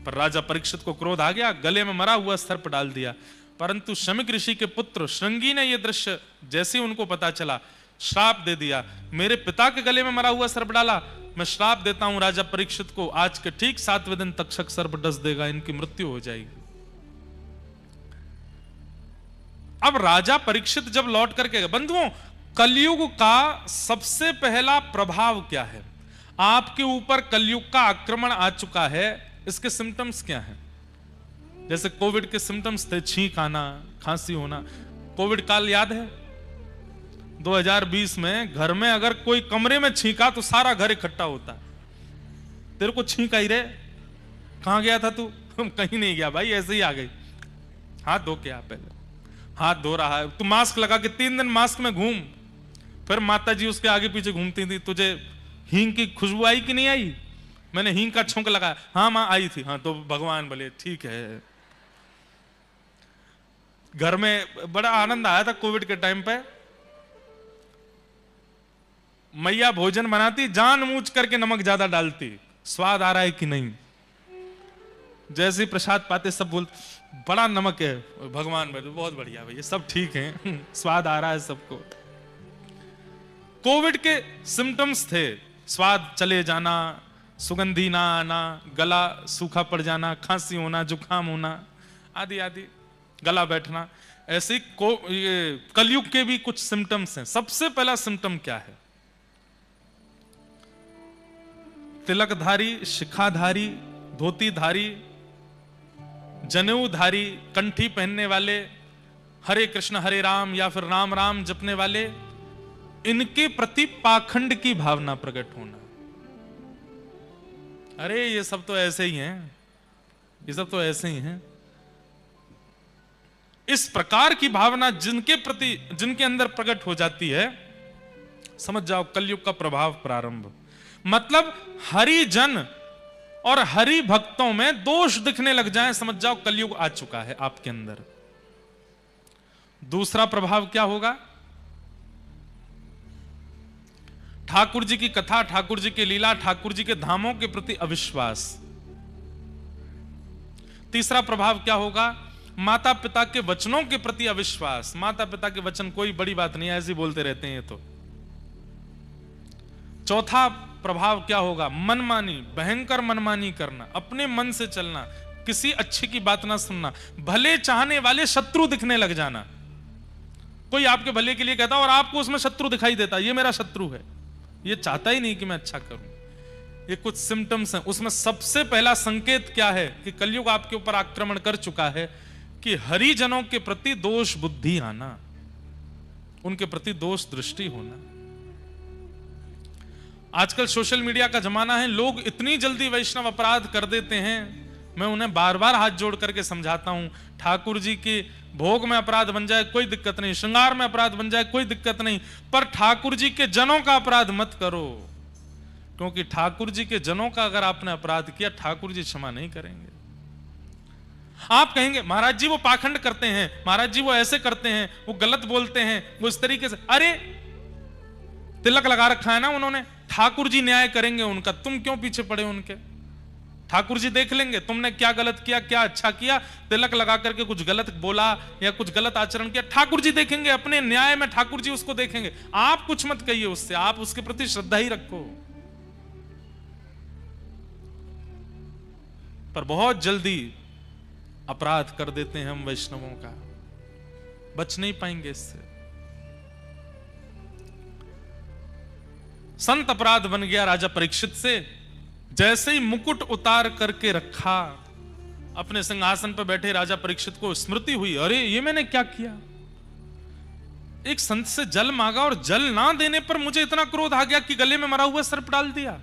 पर राजा परीक्षित को क्रोध आ गया, गले में मरा हुआ सर्प डाल दिया। परंतु शमिक ऋषि के पुत्र श्रृंगी ने यह दृश्य जैसे उनको पता चला, श्राप दे दिया, मेरे पिता के गले में मरा हुआ सर्प डाला, मैं श्राप देता हूं राजा परीक्षित को, आज के ठीक 7वें दिन तक्षक सर्प डस देगा, इनकी मृत्यु हो जाएगी। अब राजा परीक्षित जब लौट करके, बंधुओं कलयुग का सबसे पहला प्रभाव क्या है? आपके ऊपर कलयुग का आक्रमण आ चुका है। इसके सिम्टम्स क्या हैं? जैसे कोविड के सिम्टम्स थे, छींक आना, खांसी होना। कोविड काल याद है? 2020 में घर में अगर कोई कमरे में छींका तो सारा घर इकट्ठा होता। तेरे को छींक आई रे, कहां गया था तू? कहीं नहीं गया भाई, ऐसे ही आ गई, हाथ धो के आ पहले। हाथ धो रहा है, तू मास्क लगा के 3 दिन मास्क में घूम। फिर माता जी उसके आगे पीछे घूमती थी, तुझे हींग की खुशबू आई कि नहीं आई? मैंने हींग का छौंक लगाया। हाँ माँ आई थी। हाँ तो भगवान बोले ठीक है। घर में बड़ा आनंद आया था कोविड के टाइम पे। मैया भोजन बनाती, जानबूझ करके नमक ज्यादा डालती, स्वाद आ रहा है कि नहीं। जैसे प्रसाद पाते सब बोलते बड़ा नमक है। भगवान बोले बहुत बढ़िया भैया, सब ठीक है, स्वाद आ रहा है सबको। कोविड के सिम्टम्स थे, स्वाद चले जाना, सुगंधी ना आना, गला सूखा पड़ जाना, खांसी होना, जुकाम होना, आदि आदि, गला बैठना। ऐसे ये कलयुग के भी कुछ सिम्टम्स हैं। सबसे पहला सिम्टम क्या है? तिलकधारी, शिखाधारी, धोतीधारी, जनेऊधारी, कंठी पहनने वाले, हरे कृष्ण हरे राम या फिर राम राम जपने वाले, इनके प्रति पाखंड की भावना प्रकट होना। अरे ये सब तो ऐसे ही हैं, ये सब तो ऐसे ही हैं। इस प्रकार की भावना जिनके प्रति, जिनके अंदर प्रकट हो जाती है, समझ जाओ कलयुग का प्रभाव प्रारंभ। मतलब हरिजन और हरि भक्तों में दोष दिखने लग जाए, समझ जाओ कलयुग आ चुका है आपके अंदर। दूसरा प्रभाव क्या होगा? ठाकुर जी की कथा, ठाकुर जी की लीला, ठाकुर जी के धामों के प्रति अविश्वास। तीसरा प्रभाव क्या होगा? माता पिता के वचनों के प्रति अविश्वास। माता पिता के वचन कोई बड़ी बात नहीं है, ऐसे बोलते रहते हैं ये तो। चौथा प्रभाव क्या होगा? मनमानी, भयंकर मनमानी करना, अपने मन से चलना, किसी अच्छे की बात ना सुनना, भले चाहने वाले शत्रु दिखने लग जाना। कोई आपके भले के लिए कहता और आपको उसमें शत्रु दिखाई देता, ये मेरा शत्रु है, ये चाहता ही नहीं कि मैं अच्छा करूं। ये कुछ सिम्टम्स हैं। उसमें सबसे पहला संकेत क्या है कि कलयुग आपके ऊपर आक्रमण कर चुका है? कि हरिजनों के प्रति दोष बुद्धि आना, उनके प्रति दोष दृष्टि होना। आजकल सोशल मीडिया का जमाना है, लोग इतनी जल्दी वैष्णव अपराध कर देते हैं। मैं उन्हें बार बार हाथ जोड़ करके समझाता हूं, ठाकुर जी के भोग में अपराध बन जाए कोई दिक्कत नहीं, श्रृंगार में अपराध बन जाए कोई दिक्कत नहीं, पर ठाकुर जी के जनों का अपराध मत करो। क्योंकि ठाकुर जी के जनों का अगर आपने अपराध किया, ठाकुर जी क्षमा नहीं करेंगे। आप कहेंगे महाराज जी वो पाखंड करते हैं, महाराज जी वो ऐसे करते हैं, वो गलत बोलते हैं, वो इस तरीके से। अरे तिलक लगा रखा है ना उन्होंने, ठाकुर जी न्याय करेंगे उनका, तुम क्यों पीछे पड़े उनके? ठाकुर जी देख लेंगे तुमने क्या गलत किया, क्या अच्छा किया। तिलक लगा करके कुछ गलत बोला या कुछ गलत आचरण किया, ठाकुर जी देखेंगे, अपने न्याय में ठाकुर जी उसको देखेंगे। आप कुछ मत कहिए उससे, आप उसके प्रति श्रद्धा ही रखो। पर बहुत जल्दी अपराध कर देते हैं हम वैष्णवों का, बच नहीं पाएंगे इससे। संत अपराध बन गया राजा परीक्षित से। जैसे ही मुकुट उतार करके रखा, अपने सिंहासन पर बैठे राजा परीक्षित को स्मृति हुई, अरे ये मैंने क्या किया? एक संत से जल मांगा और जल ना देने पर मुझे इतना क्रोध आ गया कि गले में मरा हुआ सर्प डाल दिया।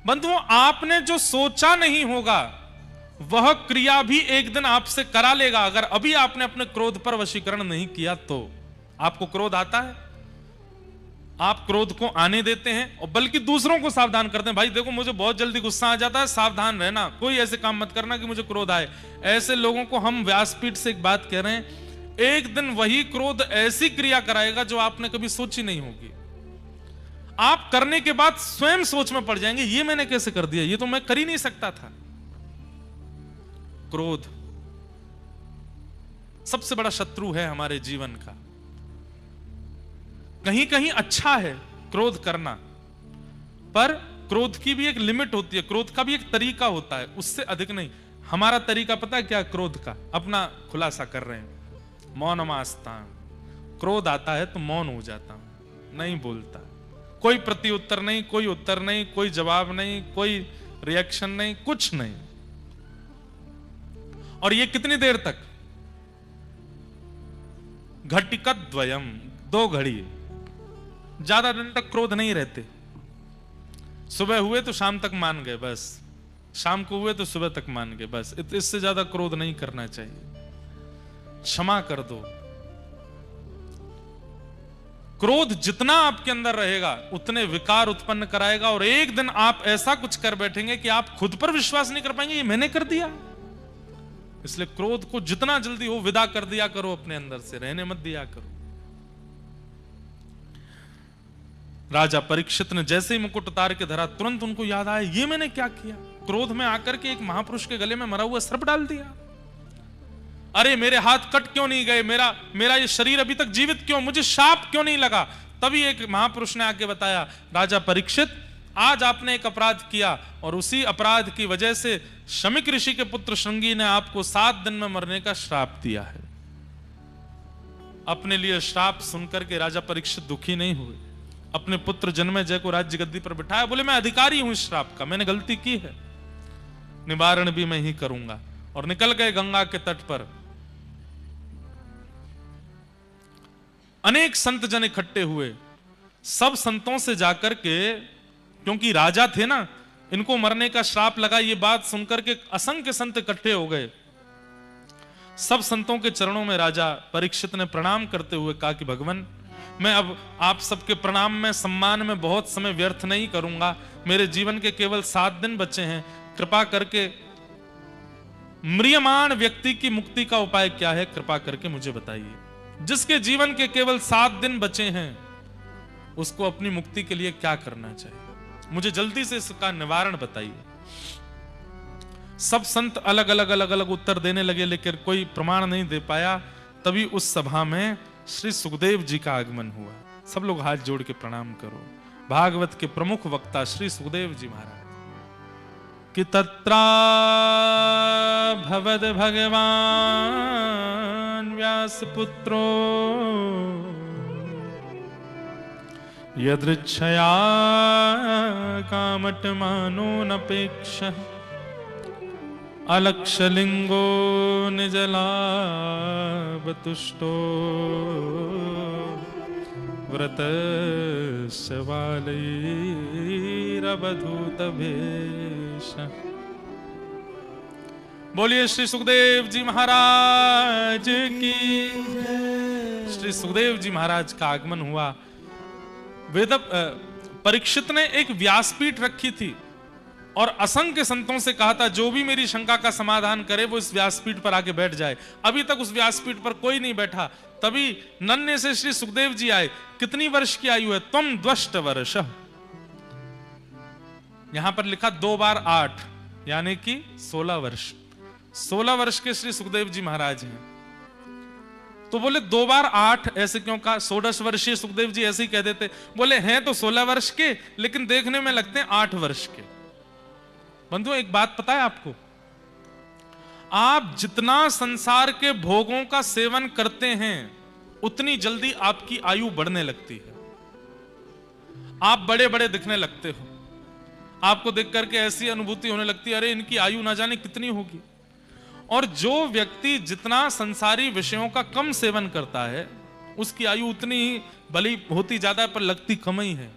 बंधुओं, आपने जो सोचा नहीं होगा वह क्रिया भी एक दिन आपसे करा लेगा। अगर अभी आपने अपने क्रोध पर वशीकरण नहीं किया तो। आपको क्रोध आता है, आप क्रोध को आने देते हैं और बल्कि दूसरों को सावधान करते हैं, भाई देखो मुझे बहुत जल्दी गुस्सा आ जाता है, सावधान रहना, कोई ऐसे काम मत करना कि मुझे क्रोध आए। ऐसे लोगों को हम व्यासपीठ से एक बात कह रहे हैं, एक दिन वही क्रोध ऐसी क्रिया कराएगा जो आपने कभी सोची नहीं होगी। आप करने के बाद स्वयं सोच में पड़ जाएंगे, ये मैंने कैसे कर दिया, ये तो मैं कर ही नहीं सकता था। क्रोध सबसे बड़ा शत्रु है हमारे जीवन का। कहीं कहीं अच्छा है क्रोध करना, पर क्रोध की भी एक लिमिट होती है, क्रोध का भी एक तरीका होता है, उससे अधिक नहीं। हमारा तरीका पता है क्या? क्रोध का अपना खुलासा कर रहे हैं, मौनमास्ता। क्रोध आता है तो मौन हो जाता हूं, नहीं बोलता, कोई प्रत्युत्तर नहीं, कोई उत्तर नहीं, कोई जवाब नहीं, कोई रिएक्शन नहीं, कुछ नहीं। और ये कितनी देर तक? घटिकत द्वयम, 2 घड़ी, ज्यादा दिन तक क्रोध नहीं रहते। सुबह हुए तो शाम तक मान गए बस, शाम को हुए तो सुबह तक मान गए बस, इससे ज्यादा क्रोध नहीं करना चाहिए। क्षमा कर दो। क्रोध जितना आपके अंदर रहेगा उतने विकार उत्पन्न कराएगा, और एक दिन आप ऐसा कुछ कर बैठेंगे कि आप खुद पर विश्वास नहीं कर पाएंगे, ये मैंने कर दिया। इसलिए क्रोध को जितना जल्दी हो विदा कर दिया करो, अपने अंदर से रहने मत दिया करो। राजा परीक्षित ने जैसे ही मुकुट उतार के धरा, तुरंत उनको याद आया, ये मैंने क्या किया। क्रोध में आकर के एक महापुरुष के गले में मरा हुआ सर्प डाल दिया। अरे मेरे हाथ कट क्यों नहीं गए, मेरा ये शरीर अभी तक जीवित क्यों, मुझे शाप क्यों नहीं लगा। तभी एक महापुरुष ने आके बताया, राजा परीक्षित, आज आपने एक अपराध किया और उसी अपराध की वजह से शमिक ऋषि के पुत्र श्रृंगी ने आपको 7 दिन में मरने का श्राप दिया है। अपने लिए श्राप सुनकर के राजा परीक्षित दुखी नहीं हुए, अपने पुत्र जन्मेजय को राज्य गद्दी पर बिठाया। बोले मैं अधिकारी हूं इस श्राप का, मैंने गलती की है, निवारण भी मैं ही करूंगा। और निकल गए गंगा के तट पर। अनेक संत जन इकट्ठे हुए। सब संतों से जाकर के, क्योंकि राजा थे ना, इनको मरने का श्राप लगा, ये बात सुनकर के असंख्य संत इकट्ठे हो गए। सब संतों के चरणों में राजा परीक्षित ने प्रणाम करते हुए कहा कि भगवान, मैं अब आप सबके प्रणाम में, सम्मान में बहुत समय व्यर्थ नहीं करूंगा। मेरे जीवन के केवल 7 दिन बचे हैं, कृपा करके म्रियमाण व्यक्ति की मुक्ति का उपाय क्या है, कृपा करके मुझे बताइए। जिसके जीवन के केवल 7 दिन बचे हैं, उसको अपनी मुक्ति के लिए क्या करना चाहिए, मुझे जल्दी से इसका निवारण बताइए। सब संत अलग अलग उत्तर देने लगे, लेकिन कोई प्रमाण नहीं दे पाया। तभी उस सभा में श्री सुखदेव जी का आगमन हुआ। सब लोग हाथ जोड़ के प्रणाम करो। भागवत के प्रमुख वक्ता श्री सुखदेव जी महाराज कि तत्रा भवद भगवान व्यास पुत्रो यदृच्छया कामटमानो नपेक्ष अलक्षलिंगो निजलाभतुष्टो व्रतस्य बालैरवधूतभेष। बोलिए श्री सुखदेव जी महाराज की। श्री सुखदेव जी महाराज का आगमन हुआ। परीक्षित ने एक व्यासपीठ रखी थी और असंख्य संतों से कहा था, जो भी मेरी शंका का समाधान करे वो इस व्यासपीठ पर आके बैठ जाए। अभी तक उस व्यासपीठ पर कोई नहीं बैठा। तभी नन्हे से श्री सुखदेव जी आए। कितनी वर्ष की आयु है? तुम द्वष्ट वर्ष। यहां पर लिखा 2 बार 8, यानी कि 16 वर्ष। 16 वर्ष के श्री सुखदेव जी महाराज हैं। तो बोले 2 बार 8 ऐसे क्यों कहा? 16 वर्षीय सुखदेव जी ऐसे ही कह देते। बोले हैं तो 16 वर्ष के, लेकिन देखने में लगते हैं 8 वर्ष के। बंधु, एक बात पता है आपको, आप जितना संसार के भोगों का सेवन करते हैं उतनी जल्दी आपकी आयु बढ़ने लगती है। आप बड़े बड़े दिखने लगते हो। आपको देख करके ऐसी अनुभूति होने लगती है, अरे इनकी आयु ना जाने कितनी होगी। और जो व्यक्ति जितना संसारी विषयों का कम सेवन करता है उसकी आयु उतनी ही भली होती ज्यादा है, पर लगती कम ही है।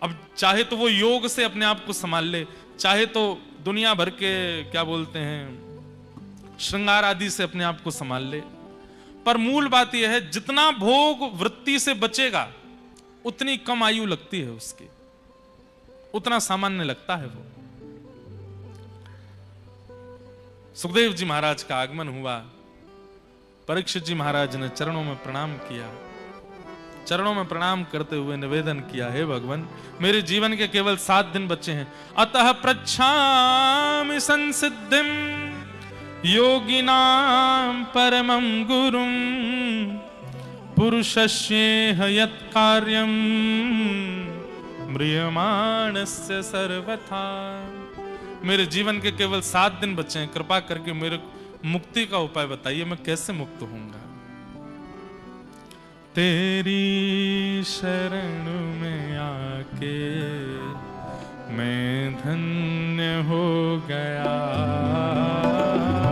अब चाहे तो वो योग से अपने आप को संभाल ले, चाहे तो दुनिया भर के क्या बोलते हैं श्रृंगार आदि से अपने आप को संभाल ले, पर मूल बात यह है, जितना भोग वृत्ति से बचेगा उतनी कम आयु लगती है उसकी, उतना सामान्य लगता है वो। सुखदेव जी महाराज का आगमन हुआ। परीक्षित जी महाराज ने चरणों में प्रणाम किया। चरणों में प्रणाम करते हुए निवेदन किया, हे भगवान, मेरे जीवन के केवल 7 दिन बचे हैं। अतः पृच्छामि संसिद्धिं योगिनां परमं गुरुं पुरुषस्येह यत् कार्यं म्रियमाणस्य सर्वथा। मेरे जीवन के केवल 7 दिन बचे हैं, कृपा करके मेरे मुक्ति का उपाय बताइए, मैं कैसे मुक्त होऊंगा। तेरी शरण में आके मैं धन्य हो गया।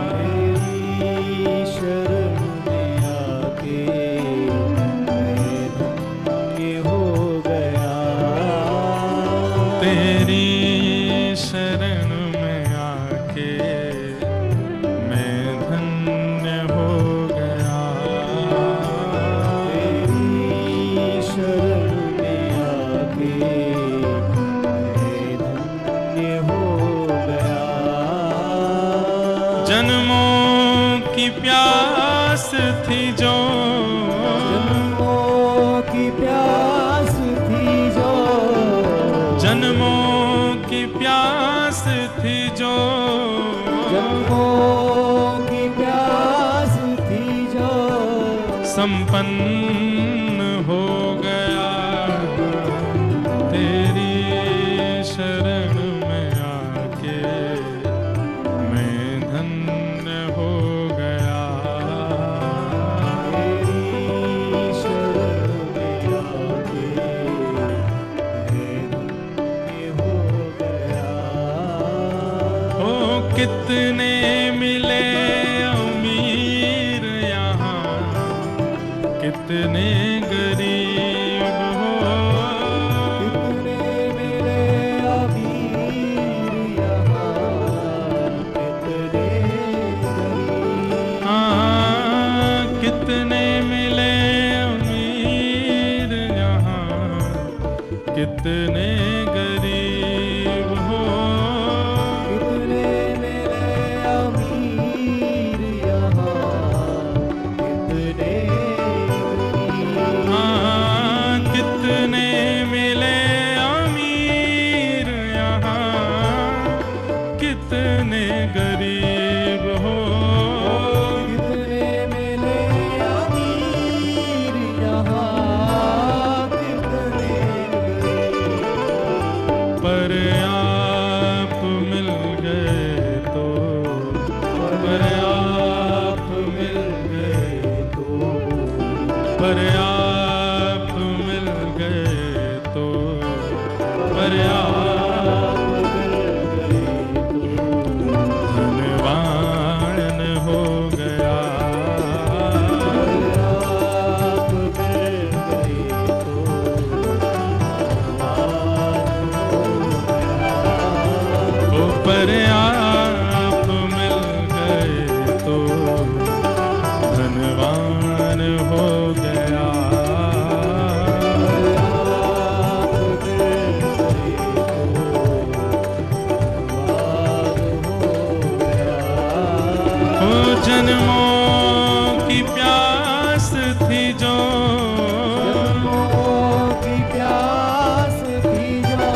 तेरी शरण में आके मैं धन्य हो गया। तेरी शरण में आके मैं धन्य थी जो, जन्मों की प्यास थी जो, जन्मों की प्यास थी जो, जन्मों की प्यास थी जो, संपन्न हो गया तेरी शरण में आके, मैं धन्य हो गया। तेरी शरण में आके मैं धन्य हो गया। ओ कितने मिले अमीर यहाँ, कितने गरीब हो, कितने मेरे अमीर यहाँ, कितने गरीब। हाँ कितने मिले अमीर यहाँ, कितने गरीब हो, कितने मेरे अमीर यहाँ, कितने गरीब। हाँ कितने मिले अमीर यहाँ, कितने गरीब हो, कितने मिले अमीर यहाँ, कितने गरीब। पर आप मिल गए तो, पर आप मिल गए तो, पर आप मिल गए तो, पर आप धनवान हो गया। ओ पर आप मिल गए तो धनवान हो गया। ओ जन्मों की प्यास थी जो, जन्मों की प्यास थी जो,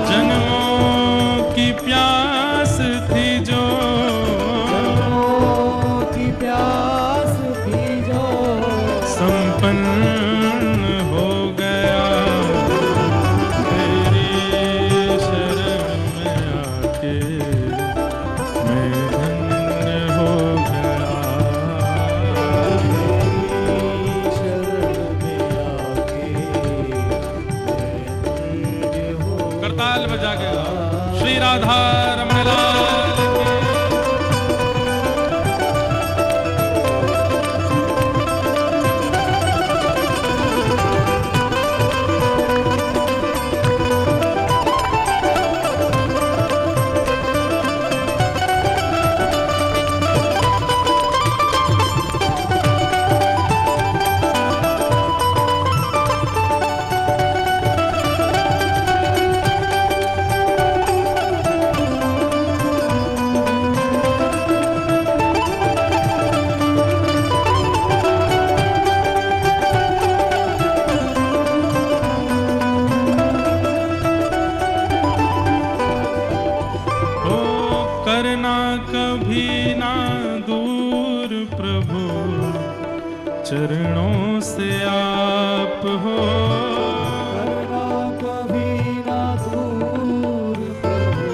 जन्मों की प्यास थी जो, जन्मों की प्यास थी जो, संपन्न हो गया तेरी शरण में आके, मैं धन्य हो गया। तेरी शरण में आके मैं धन्य हो। करताल बजा के गाओ, श्री राधा रमण लाल की। करना कभी ना दूर प्रभु, चरणों से आप हो, करना कभी ना दूर प्रभु,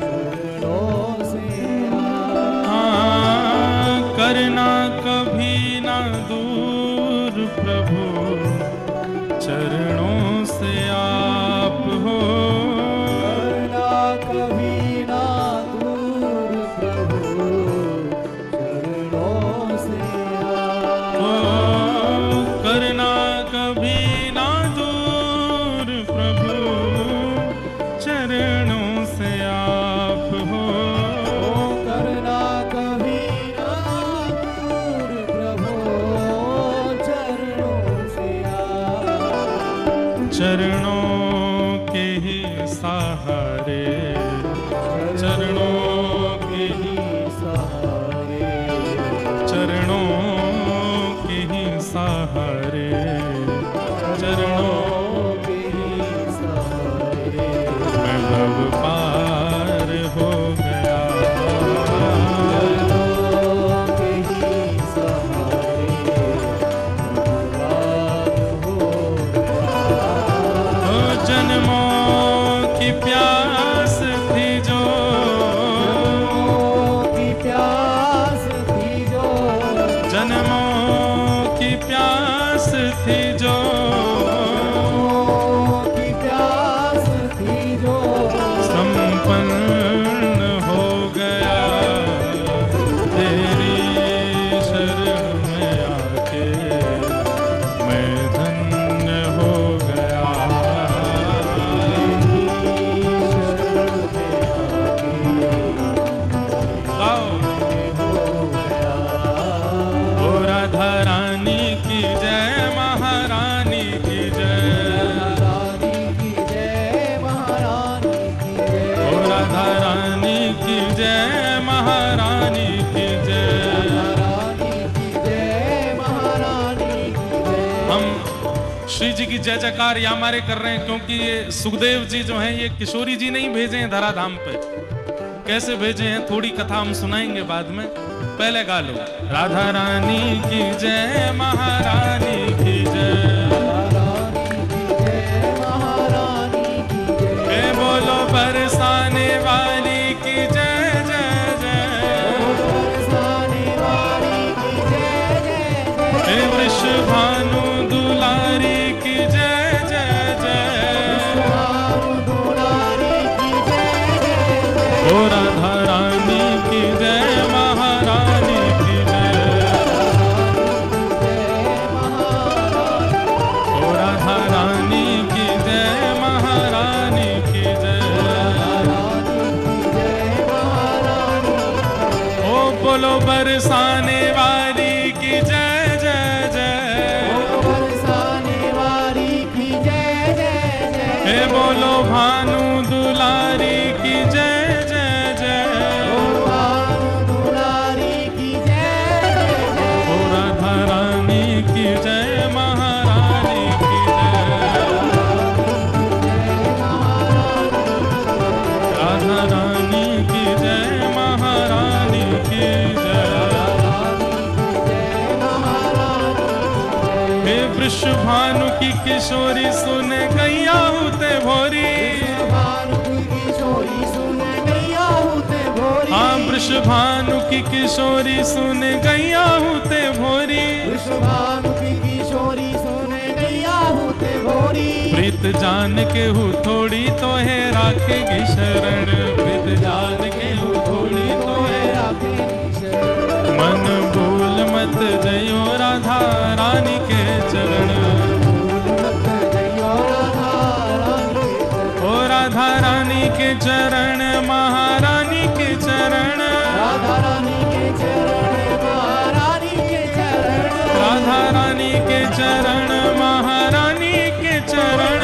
चरणों से आप। हाँ करना कभी ना दूर प्रभु, चरणों से आप हो, करना कभी ना दूर प्रभु, चरणों से आप। ओ करना कभी ना दूर प्रभु, चरणों से आप हो, करना कभी ना दूर प्रभु, चरणों से आप। चरणों के ही सहारे, चरणों के ही सहारे, चरणों की प्यास थी जो, की प्यास थी जो, जन्मों की प्यास थी जो, की प्यास थी जो, संपन्न हो गया तेरी शरण में आके, मैं धन्य हो गया। गाओ। ओ राधा रानी की जय, महारानी की जय, रानी की जय, महारानी की जय, ओ राधा रानी की जय, महारानी की जय। रानी की जय, महारानी की जय। हम श्री जी की जय जयकार या मारे कर रहे हैं क्योंकि ये सुखदेव जी जो हैं ये किशोरी जी नहीं भेजे हैं धराधाम पे। कैसे भेजे हैं थोड़ी कथा हम सुनाएंगे बाद में, पहले गा लो। राधा रानी की जय, महारानी की जय, महारानी की जय, हे बोलो बरसाने वाली की जय जय जय, बरसाने वाली की जय जय जय, हे वृषभानु दुलारी की जय जय जय, भानु दुलारी की जय जय जय, ओ राधा रानी की जय, महारानी की जय, ओ राधा रानी की जय, महारानी की जय। ओ बोलो बरसाने वाली की जय जय जय, बरसाने वाली की जय जय जय, हे बोलो भानु दुलारी की जय जय जय, भानु दुलारी की जय जय जय, ओ राधा रानी की जय, महारानी की जय, राधा रानी की जय, महारानी की जय। हे वृषभानु की किशोरी सुन गैया होते भोरी, भानु की किशोरी सुन गैया होते भोरी, हाँ वृषभानु की किशोरी सुन गैया होते भोरी, वृषभानु की किशोरी सुन गैया होते भोरी, प्रीत जान के हूँ थोड़ी तो है राखेगी शरण, प्रीत जान के हूँ थोड़ी तो है, मन भूल मत जयो राधा रानी के चरण, ओ राधा रानी के चरण, महारानी के चरण, राधा रानी के चरण, महारानी के चरण, राधा रानी के चरण, महारानी के चरण,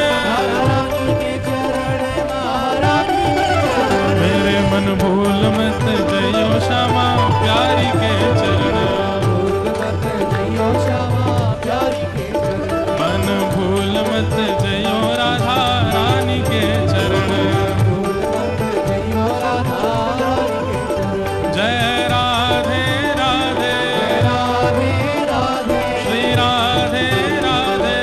रानी के चरण, महारानी के चरण, मेरे मन भूल मत जयो श्यामा प्यारी के चरण, मत जयो श्यामा प्यारी के चरण, मन भूल मत जयो राधा रानी के चरण, मत जयो राधा रानी के चरण, जय राधे राधे, राधे राधे, श्री राधे राधे,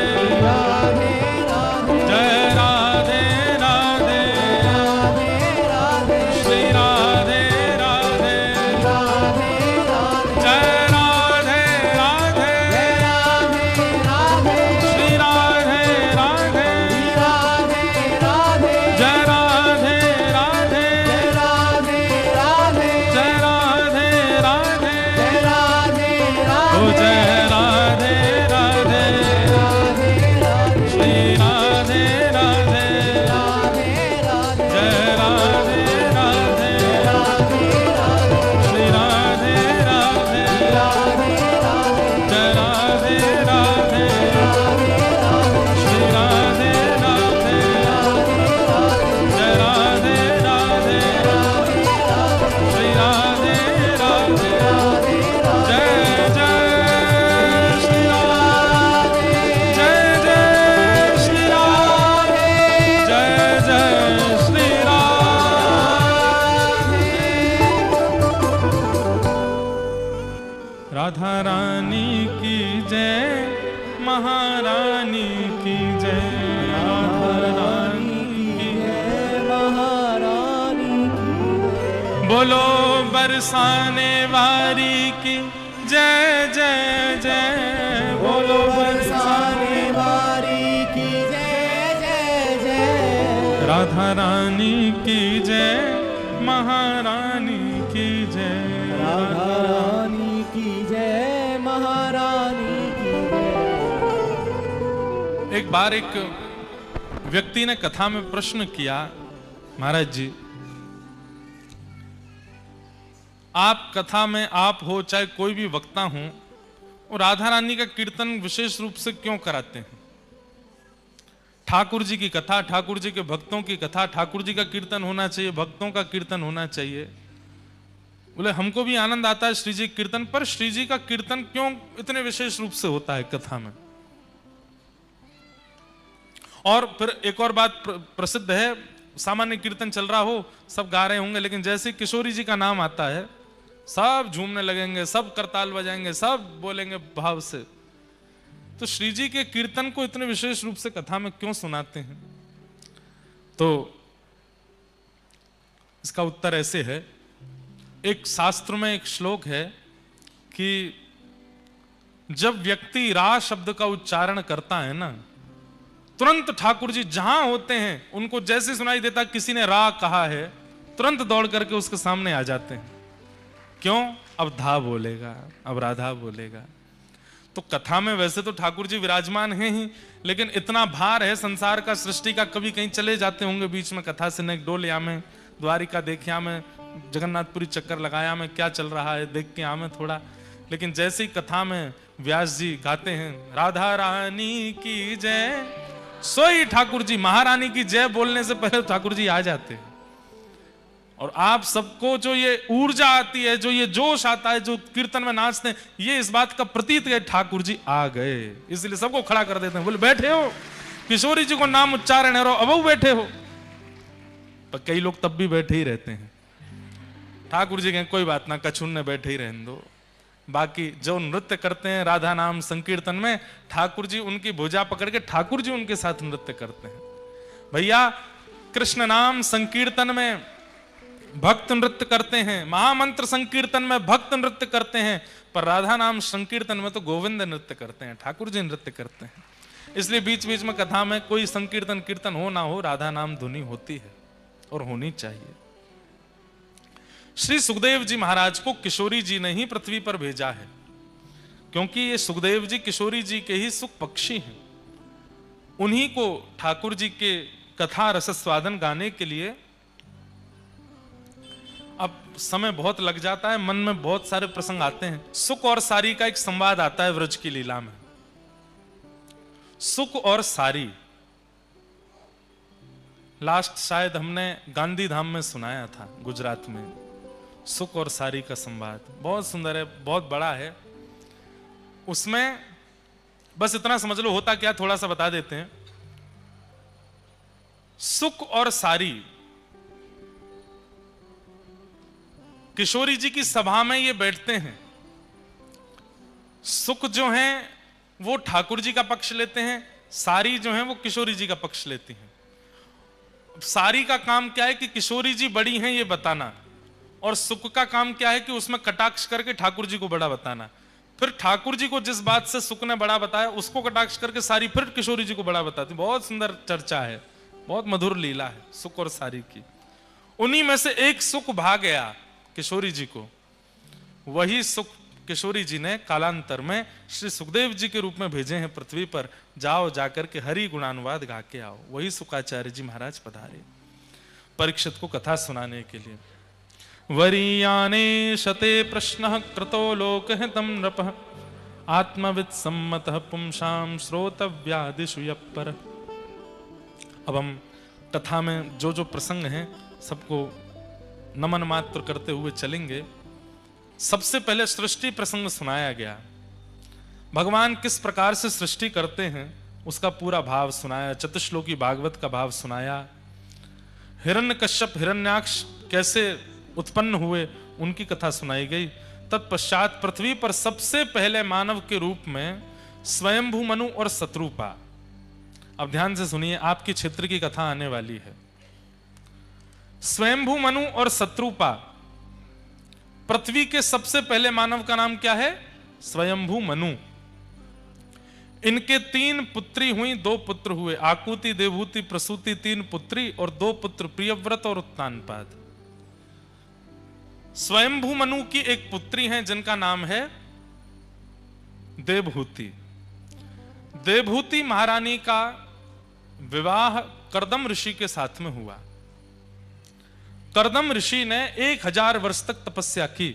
बोलो बरसाने वाली की जय जय जय। बोलो बरसाने वाली की जय जय जय। राधा रानी की जय, महारानी की जय। राधा रानी की जय, महारानी की जय। एक बार एक व्यक्ति ने कथा में प्रश्न किया, महाराज जी आप कथा में आप हो चाहे कोई भी वक्ता हो, और राधा रानी का कीर्तन विशेष रूप से क्यों कराते हैं? ठाकुर जी की कथा, ठाकुर जी के भक्तों की कथा, ठाकुर जी का कीर्तन होना चाहिए, भक्तों का कीर्तन होना चाहिए। बोले हमको भी आनंद आता है श्री जी कीर्तन, पर श्री जी का कीर्तन क्यों इतने विशेष रूप से होता है कथा में? और फिर एक और बात प्रसिद्ध है, सामान्य कीर्तन चल रहा हो, सब गा रहे होंगे, लेकिन जैसे किशोरी जी का नाम आता है सब झूमने लगेंगे, सब करताल बजाएंगे, सब बोलेंगे भाव से। तो श्री जी के कीर्तन को इतने विशेष रूप से कथा में क्यों सुनाते हैं? तो इसका उत्तर ऐसे है, एक शास्त्र में एक श्लोक है कि जब व्यक्ति रा शब्द का उच्चारण करता है ना, तुरंत ठाकुर जी जहां होते हैं उनको जैसे सुनाई देता किसी ने रा कहा है, तुरंत दौड़ करके उसके सामने आ जाते हैं। क्यों? अब धा बोलेगा, अब राधा बोलेगा। तो कथा में वैसे तो ठाकुर जी विराजमान हैं ही, लेकिन इतना भार है संसार का, सृष्टि का, कभी कहीं चले जाते होंगे बीच में कथा से, नेक डोलिया में, द्वारिका देखिया में, जगन्नाथपुरी चक्कर लगाया में, क्या चल रहा है देख के आमे थोड़ा। लेकिन जैसे ही कथा में व्यास जी गाते हैं राधा रानी की जय, सोई ठाकुर जी महारानी की जय बोलने से पहले ठाकुर जी आ जाते हैं। और आप सबको जो ये ऊर्जा आती है, जो ये जोश आता है, जो कीर्तन में नाचते हैं, ये इस बात का प्रतीत है ठाकुर जी आ गए, इसलिए सबको खड़ा कर देते हैं। बोले बैठे हो, किशोरी जी को नाम उच्चारण है, अब बैठे हो। पर कई लोग तब भी बैठे ही रहते हैं। ठाकुर जी कहें कोई बात ना, कछुन बैठे ही रहने दो। बाकी जो नृत्य करते हैं राधा नाम संकीर्तन में, ठाकुर जी उनकी भुजा पकड़ के ठाकुर जी उनके साथ नृत्य करते हैं। भैया कृष्ण नाम संकीर्तन में भक्त नृत्य करते हैं, महामंत्र संकीर्तन में भक्त नृत्य करते हैं, पर राधा नाम संकीर्तन में तो गोविंद नृत्य करते हैं, ठाकुर जी नृत्य करते हैं। इसलिए बीच बीच में कथा में कोई संकीर्तन कीर्तन हो ना हो, राधा नाम धुनी होती है और होनी चाहिए। श्री सुखदेव जी महाराज को किशोरी जी ने ही पृथ्वी पर भेजा है, क्योंकि ये सुखदेव जी किशोरी जी के ही सुख पक्षी हैं। उन्हीं को ठाकुर जी के कथा रस स्वादन गाने के लिए, अब समय बहुत लग जाता है, मन में बहुत सारे प्रसंग आते हैं। सुख और सारी का एक संवाद आता है व्रज की लीला में। सुख और सारी लास्ट शायद हमने गांधी धाम में सुनाया था गुजरात में। सुख और सारी का संवाद बहुत सुंदर है, बहुत बड़ा है। उसमें बस इतना समझ लो होता क्या, थोड़ा सा बता देते हैं। सुख और सारी किशोरी जी की सभा में ये बैठते हैं। सुख जो है वो ठाकुर जी का पक्ष लेते हैं, सारी जो है वो किशोरी जी का पक्ष लेती हैं। सारी का काम क्या है कि किशोरी जी बड़ी हैं ये बताना, और सुख का काम क्या है कि उसमें कटाक्ष करके ठाकुर जी को बड़ा बताना। फिर ठाकुर जी को जिस बात से सुख ने बड़ा बताया उसको कटाक्ष करके सारी फिर किशोरी जी को बड़ा बताती। बहुत सुंदर चर्चा है, बहुत मधुर लीला है सुख और सारी की। उन्हीं में से एक सुख भा गया किशोरी जी को, वही सुख किशोरी जी ने कालांतर में श्री सुखदेव जी के रूप में भेजे हैं पृथ्वी पर। जाओ जाकर के हरि गुणानुवाद गा के आओ। वही सुखाचार्य जी महाराज पधारे परीक्षित को कथा सुनाने के लिए। वरीयाने शते प्रश्न कृतो लोकहितं नृपः आत्मवित् सम्मतः पुंसां श्रोतव्यादिषु यप्पर। अब हम कथा में जो जो प्रसंग हैं सबको नमन मात्र करते हुए चलेंगे। सबसे पहले सृष्टि प्रसंग सुनाया गया, भगवान किस प्रकार से सृष्टि करते हैं उसका पूरा भाव सुनाया, चतुश्लोकी भागवत का भाव सुनाया। हिरण्यकश्यप हिरण्याक्ष कैसे उत्पन्न हुए उनकी कथा सुनाई गई। तत्पश्चात पृथ्वी पर सबसे पहले मानव के रूप में स्वयंभू मनु और शत्रुपा। अब ध्यान से सुनिए, आपकी क्षेत्र की कथा आने वाली है। स्वयंभू मनु और शत्रुपा पृथ्वी के सबसे पहले मानव का नाम क्या है? स्वयंभू मनु। इनके 3 पुत्री हुई, 2 पुत्र हुए, आकुति, देवहूति, प्रसूति, 3 पुत्री और 2 पुत्र, प्रियव्रत और उत्तानपाद। स्वयंभू मनु की एक पुत्री है जिनका नाम है देवहूति। देवहूति महारानी का विवाह कर्दम ऋषि के साथ में हुआ। कर्दम ऋषि ने 1000 वर्ष तक तपस्या की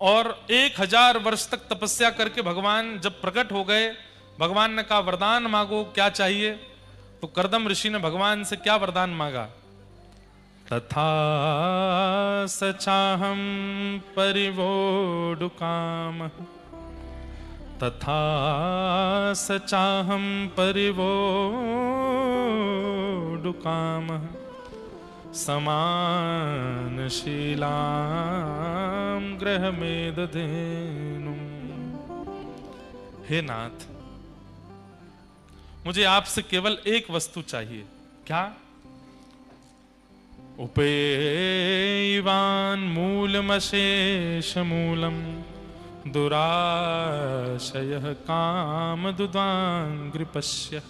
और 1000 वर्ष तक तपस्या करके भगवान जब प्रकट हो गए, भगवान ने कहा वरदान मांगो, क्या चाहिए? तो कर्दम ऋषि ने भगवान से क्या वरदान मांगा? तथा सचाहम परिवोढुकाम, तथा सचाहम परिवोढुकाम, समानशीलाम ग्रह में दधेनु। हे नाथ, मुझे आपसे केवल एक वस्तु चाहिए। क्या? उपेयवान मूलमशेष मूलम दुराशयः काम दुदांग्रिपश्य।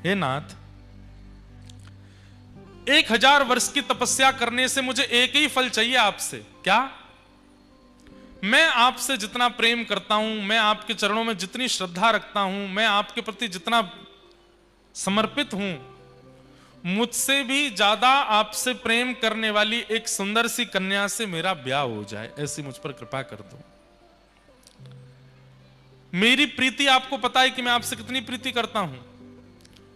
हे नाथ, 1000 वर्ष की तपस्या करने से मुझे एक ही फल चाहिए आपसे। क्या? मैं आपसे जितना प्रेम करता हूं, मैं आपके चरणों में जितनी श्रद्धा रखता हूं, मैं आपके प्रति जितना समर्पित हूं, मुझसे भी ज्यादा आपसे प्रेम करने वाली एक सुंदर सी कन्या से मेरा ब्याह हो जाए, ऐसी मुझ पर कृपा कर दो। मेरी प्रीति आपको पता है कि मैं आपसे कितनी प्रीति करता हूं।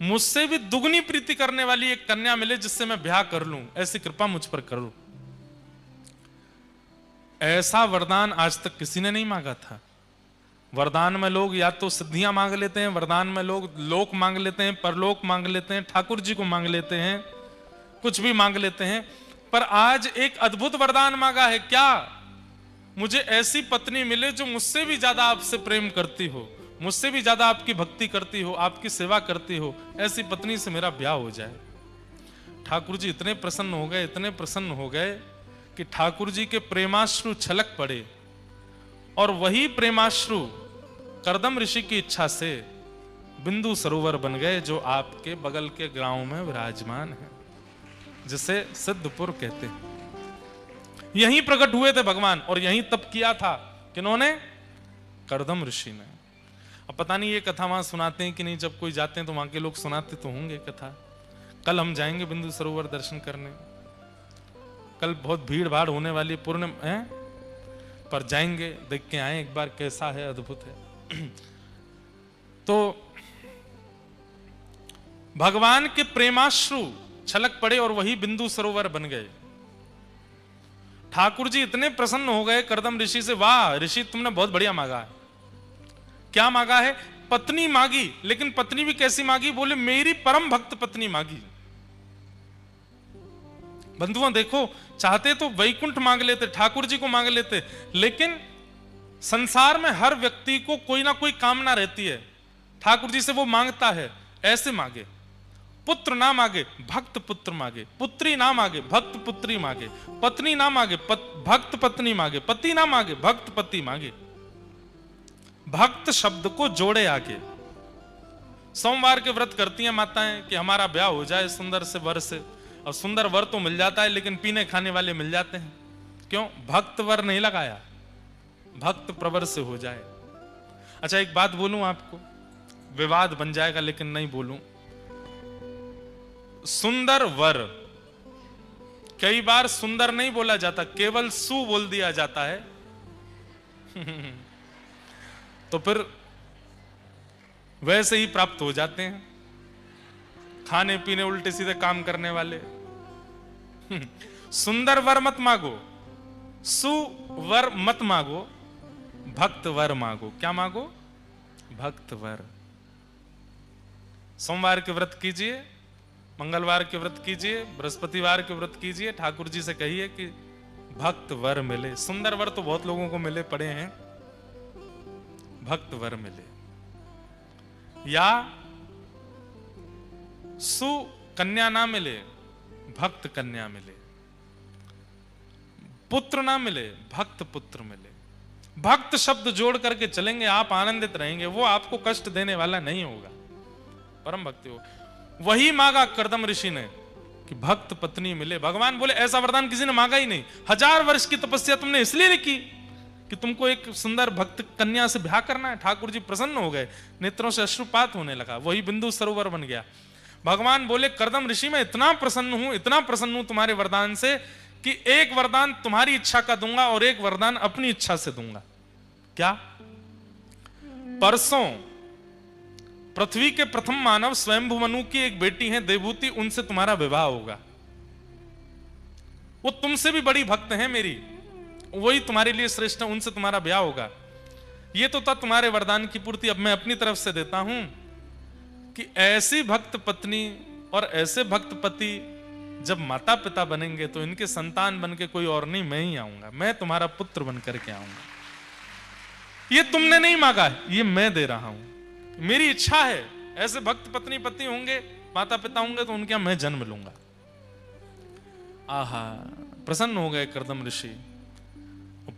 मुझसे भी दुगनी प्रीति करने वाली एक कन्या मिले जिससे मैं ब्याह कर लूं, ऐसी कृपा मुझ पर करो। ऐसा वरदान आज तक किसी ने नहीं मांगा था। वरदान में लोग या तो सिद्धियां मांग लेते हैं, वरदान में लोग लोक मांग लेते हैं, परलोक मांग लेते हैं, ठाकुर जी को मांग लेते हैं, कुछ भी मांग लेते हैं। पर आज एक अद्भुत वरदान मांगा है। क्या? मुझे ऐसी पत्नी मिले जो मुझसे भी ज्यादा आपसे प्रेम करती हो, मुझसे भी ज्यादा आपकी भक्ति करती हो, आपकी सेवा करती हो, ऐसी पत्नी से मेरा ब्याह हो जाए। ठाकुर जी इतने प्रसन्न हो गए, इतने प्रसन्न हो गए कि ठाकुर जी के प्रेमाश्रु छलक पड़े और वही प्रेमाश्रु कर्दम ऋषि की इच्छा से बिंदु सरोवर बन गए, जो आपके बगल के गांव में विराजमान है, जिसे सिद्धपुर कहते हैं। यहीं प्रकट हुए थे भगवान और यहीं तप किया था। किन्होंने? कर्दम ऋषि ने। अब पता नहीं ये कथा वहां सुनाते हैं कि नहीं, जब कोई जाते हैं तो वहां के लोग सुनाते तो होंगे कथा। कल हम जाएंगे बिंदु सरोवर दर्शन करने। कल बहुत भीड़ भाड़ होने वाली पूर्ण है, पर जाएंगे, देख के आए एक बार कैसा है, अद्भुत है। तो भगवान के प्रेमाश्रु छलक पड़े और वही बिंदु सरोवर बन गए। ठाकुर जी इतने प्रसन्न हो गए कर्दम ऋषि से, वाह ऋषि तुमने बहुत बढ़िया मांगा है। क्या मांगा है? पत्नी मांगी, लेकिन पत्नी भी कैसी मांगी? बोले मेरी परम भक्त पत्नी मांगी। बंधुओं देखो, चाहते तो वैकुंठ मांग लेते, ठाकुर जी को मांग लेते, लेकिन संसार में हर व्यक्ति को कोई ना कोई कामना रहती है। ठाकुर जी से वो मांगता है, ऐसे मांगे। पुत्र ना मांगे, भक्त पुत्र मांगे। पुत्री ना मांगे, भक्त पुत्री मांगे। पत्नी ना मांगे, भक्त पत्नी मांगे। पति ना मांगे, भक्त पति मांगे। भक्त शब्द को जोड़े आगे। सोमवार के व्रत करती हैं माताएं कि हमारा ब्याह हो जाए सुंदर से वर से। और सुंदर वर तो मिल जाता है, लेकिन पीने खाने वाले मिल जाते हैं। क्यों? भक्त वर नहीं लगाया, भक्त प्रवर से हो जाए। अच्छा एक बात बोलूं आपको, विवाद बन जाएगा लेकिन नहीं बोलूं। सुंदर वर, कई बार सुंदर नहीं बोला जाता, केवल सु बोल दिया जाता है। तो फिर वैसे ही प्राप्त हो जाते हैं खाने पीने उल्टे सीधे काम करने वाले। सुंदर वर मत मांगो, सुवर मत मांगो, भक्त वर मांगो। क्या मांगो? भक्त वर। सोमवार के व्रत कीजिए, मंगलवार के व्रत कीजिए, बृहस्पतिवार के व्रत कीजिए। ठाकुर जी से कहिए कि भक्त वर मिले। सुंदर वर तो बहुत लोगों को मिले पड़े हैं, भक्त वर मिले। या सु कन्या ना मिले, भक्त कन्या मिले। पुत्र ना मिले, भक्त पुत्र मिले। भक्त शब्द जोड़ करके चलेंगे, आप आनंदित रहेंगे, वो आपको कष्ट देने वाला नहीं होगा, परम भक्ति हो। वही मांगा कर्दम ऋषि ने कि भक्त पत्नी मिले। भगवान बोले ऐसा वरदान किसी ने मांगा ही नहीं। 1000 वर्ष की तपस्या तुमने इसलिए की कि तुमको एक सुंदर भक्त कन्या से ब्याह करना है। ठाकुर जी प्रसन्न हो गए, नेत्रों से अश्रुपात होने लगा, वही बिंदु सरोवर बन गया। भगवान बोले कर्दम ऋषि मैं इतना प्रसन्न हूं, इतना प्रसन्न हूं तुम्हारे वरदान से कि एक वरदान तुम्हारी इच्छा का दूंगा और एक वरदान अपनी इच्छा से दूंगा। क्या? परसों पृथ्वी के प्रथम मानव स्वयंभू मनु की एक बेटी है देवहूति, उनसे तुम्हारा विवाह होगा। वो तुमसे भी बड़ी भक्त है मेरी, वही तुम्हारे लिए श्रेष्ठ है, उनसे तुम्हारा ब्याह होगा। ये तो था तुम्हारे वरदान की पूर्ति। अब मैं अपनी तरफ से देता हूं कि ऐसी भक्त पत्नी और ऐसे भक्त पति जब माता पिता बनेंगे तो इनके संतान बन के कोई और नहीं, मैं ही आऊंगा, मैं तुम्हारा पुत्र बन करके आऊंगा। ये तुमने नहीं मांगा है, ये मैं दे रहा हूं, मेरी इच्छा है। ऐसे भक्त पत्नी पति होंगे, माता पिता होंगे तो उनके मैं जन्म लूंगा। आहा, प्रसन्न हो गए कर्दम ऋषि।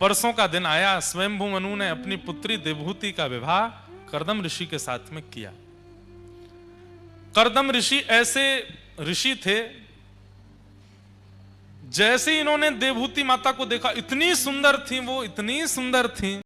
परसों का दिन आया, स्वयंभू मनु ने अपनी पुत्री देवहूति का विवाह कर्दम ऋषि के साथ में किया। कर्दम ऋषि ऐसे ऋषि थे, जैसे इन्होंने देवहूति माता को देखा, इतनी सुंदर थी वो, इतनी सुंदर थी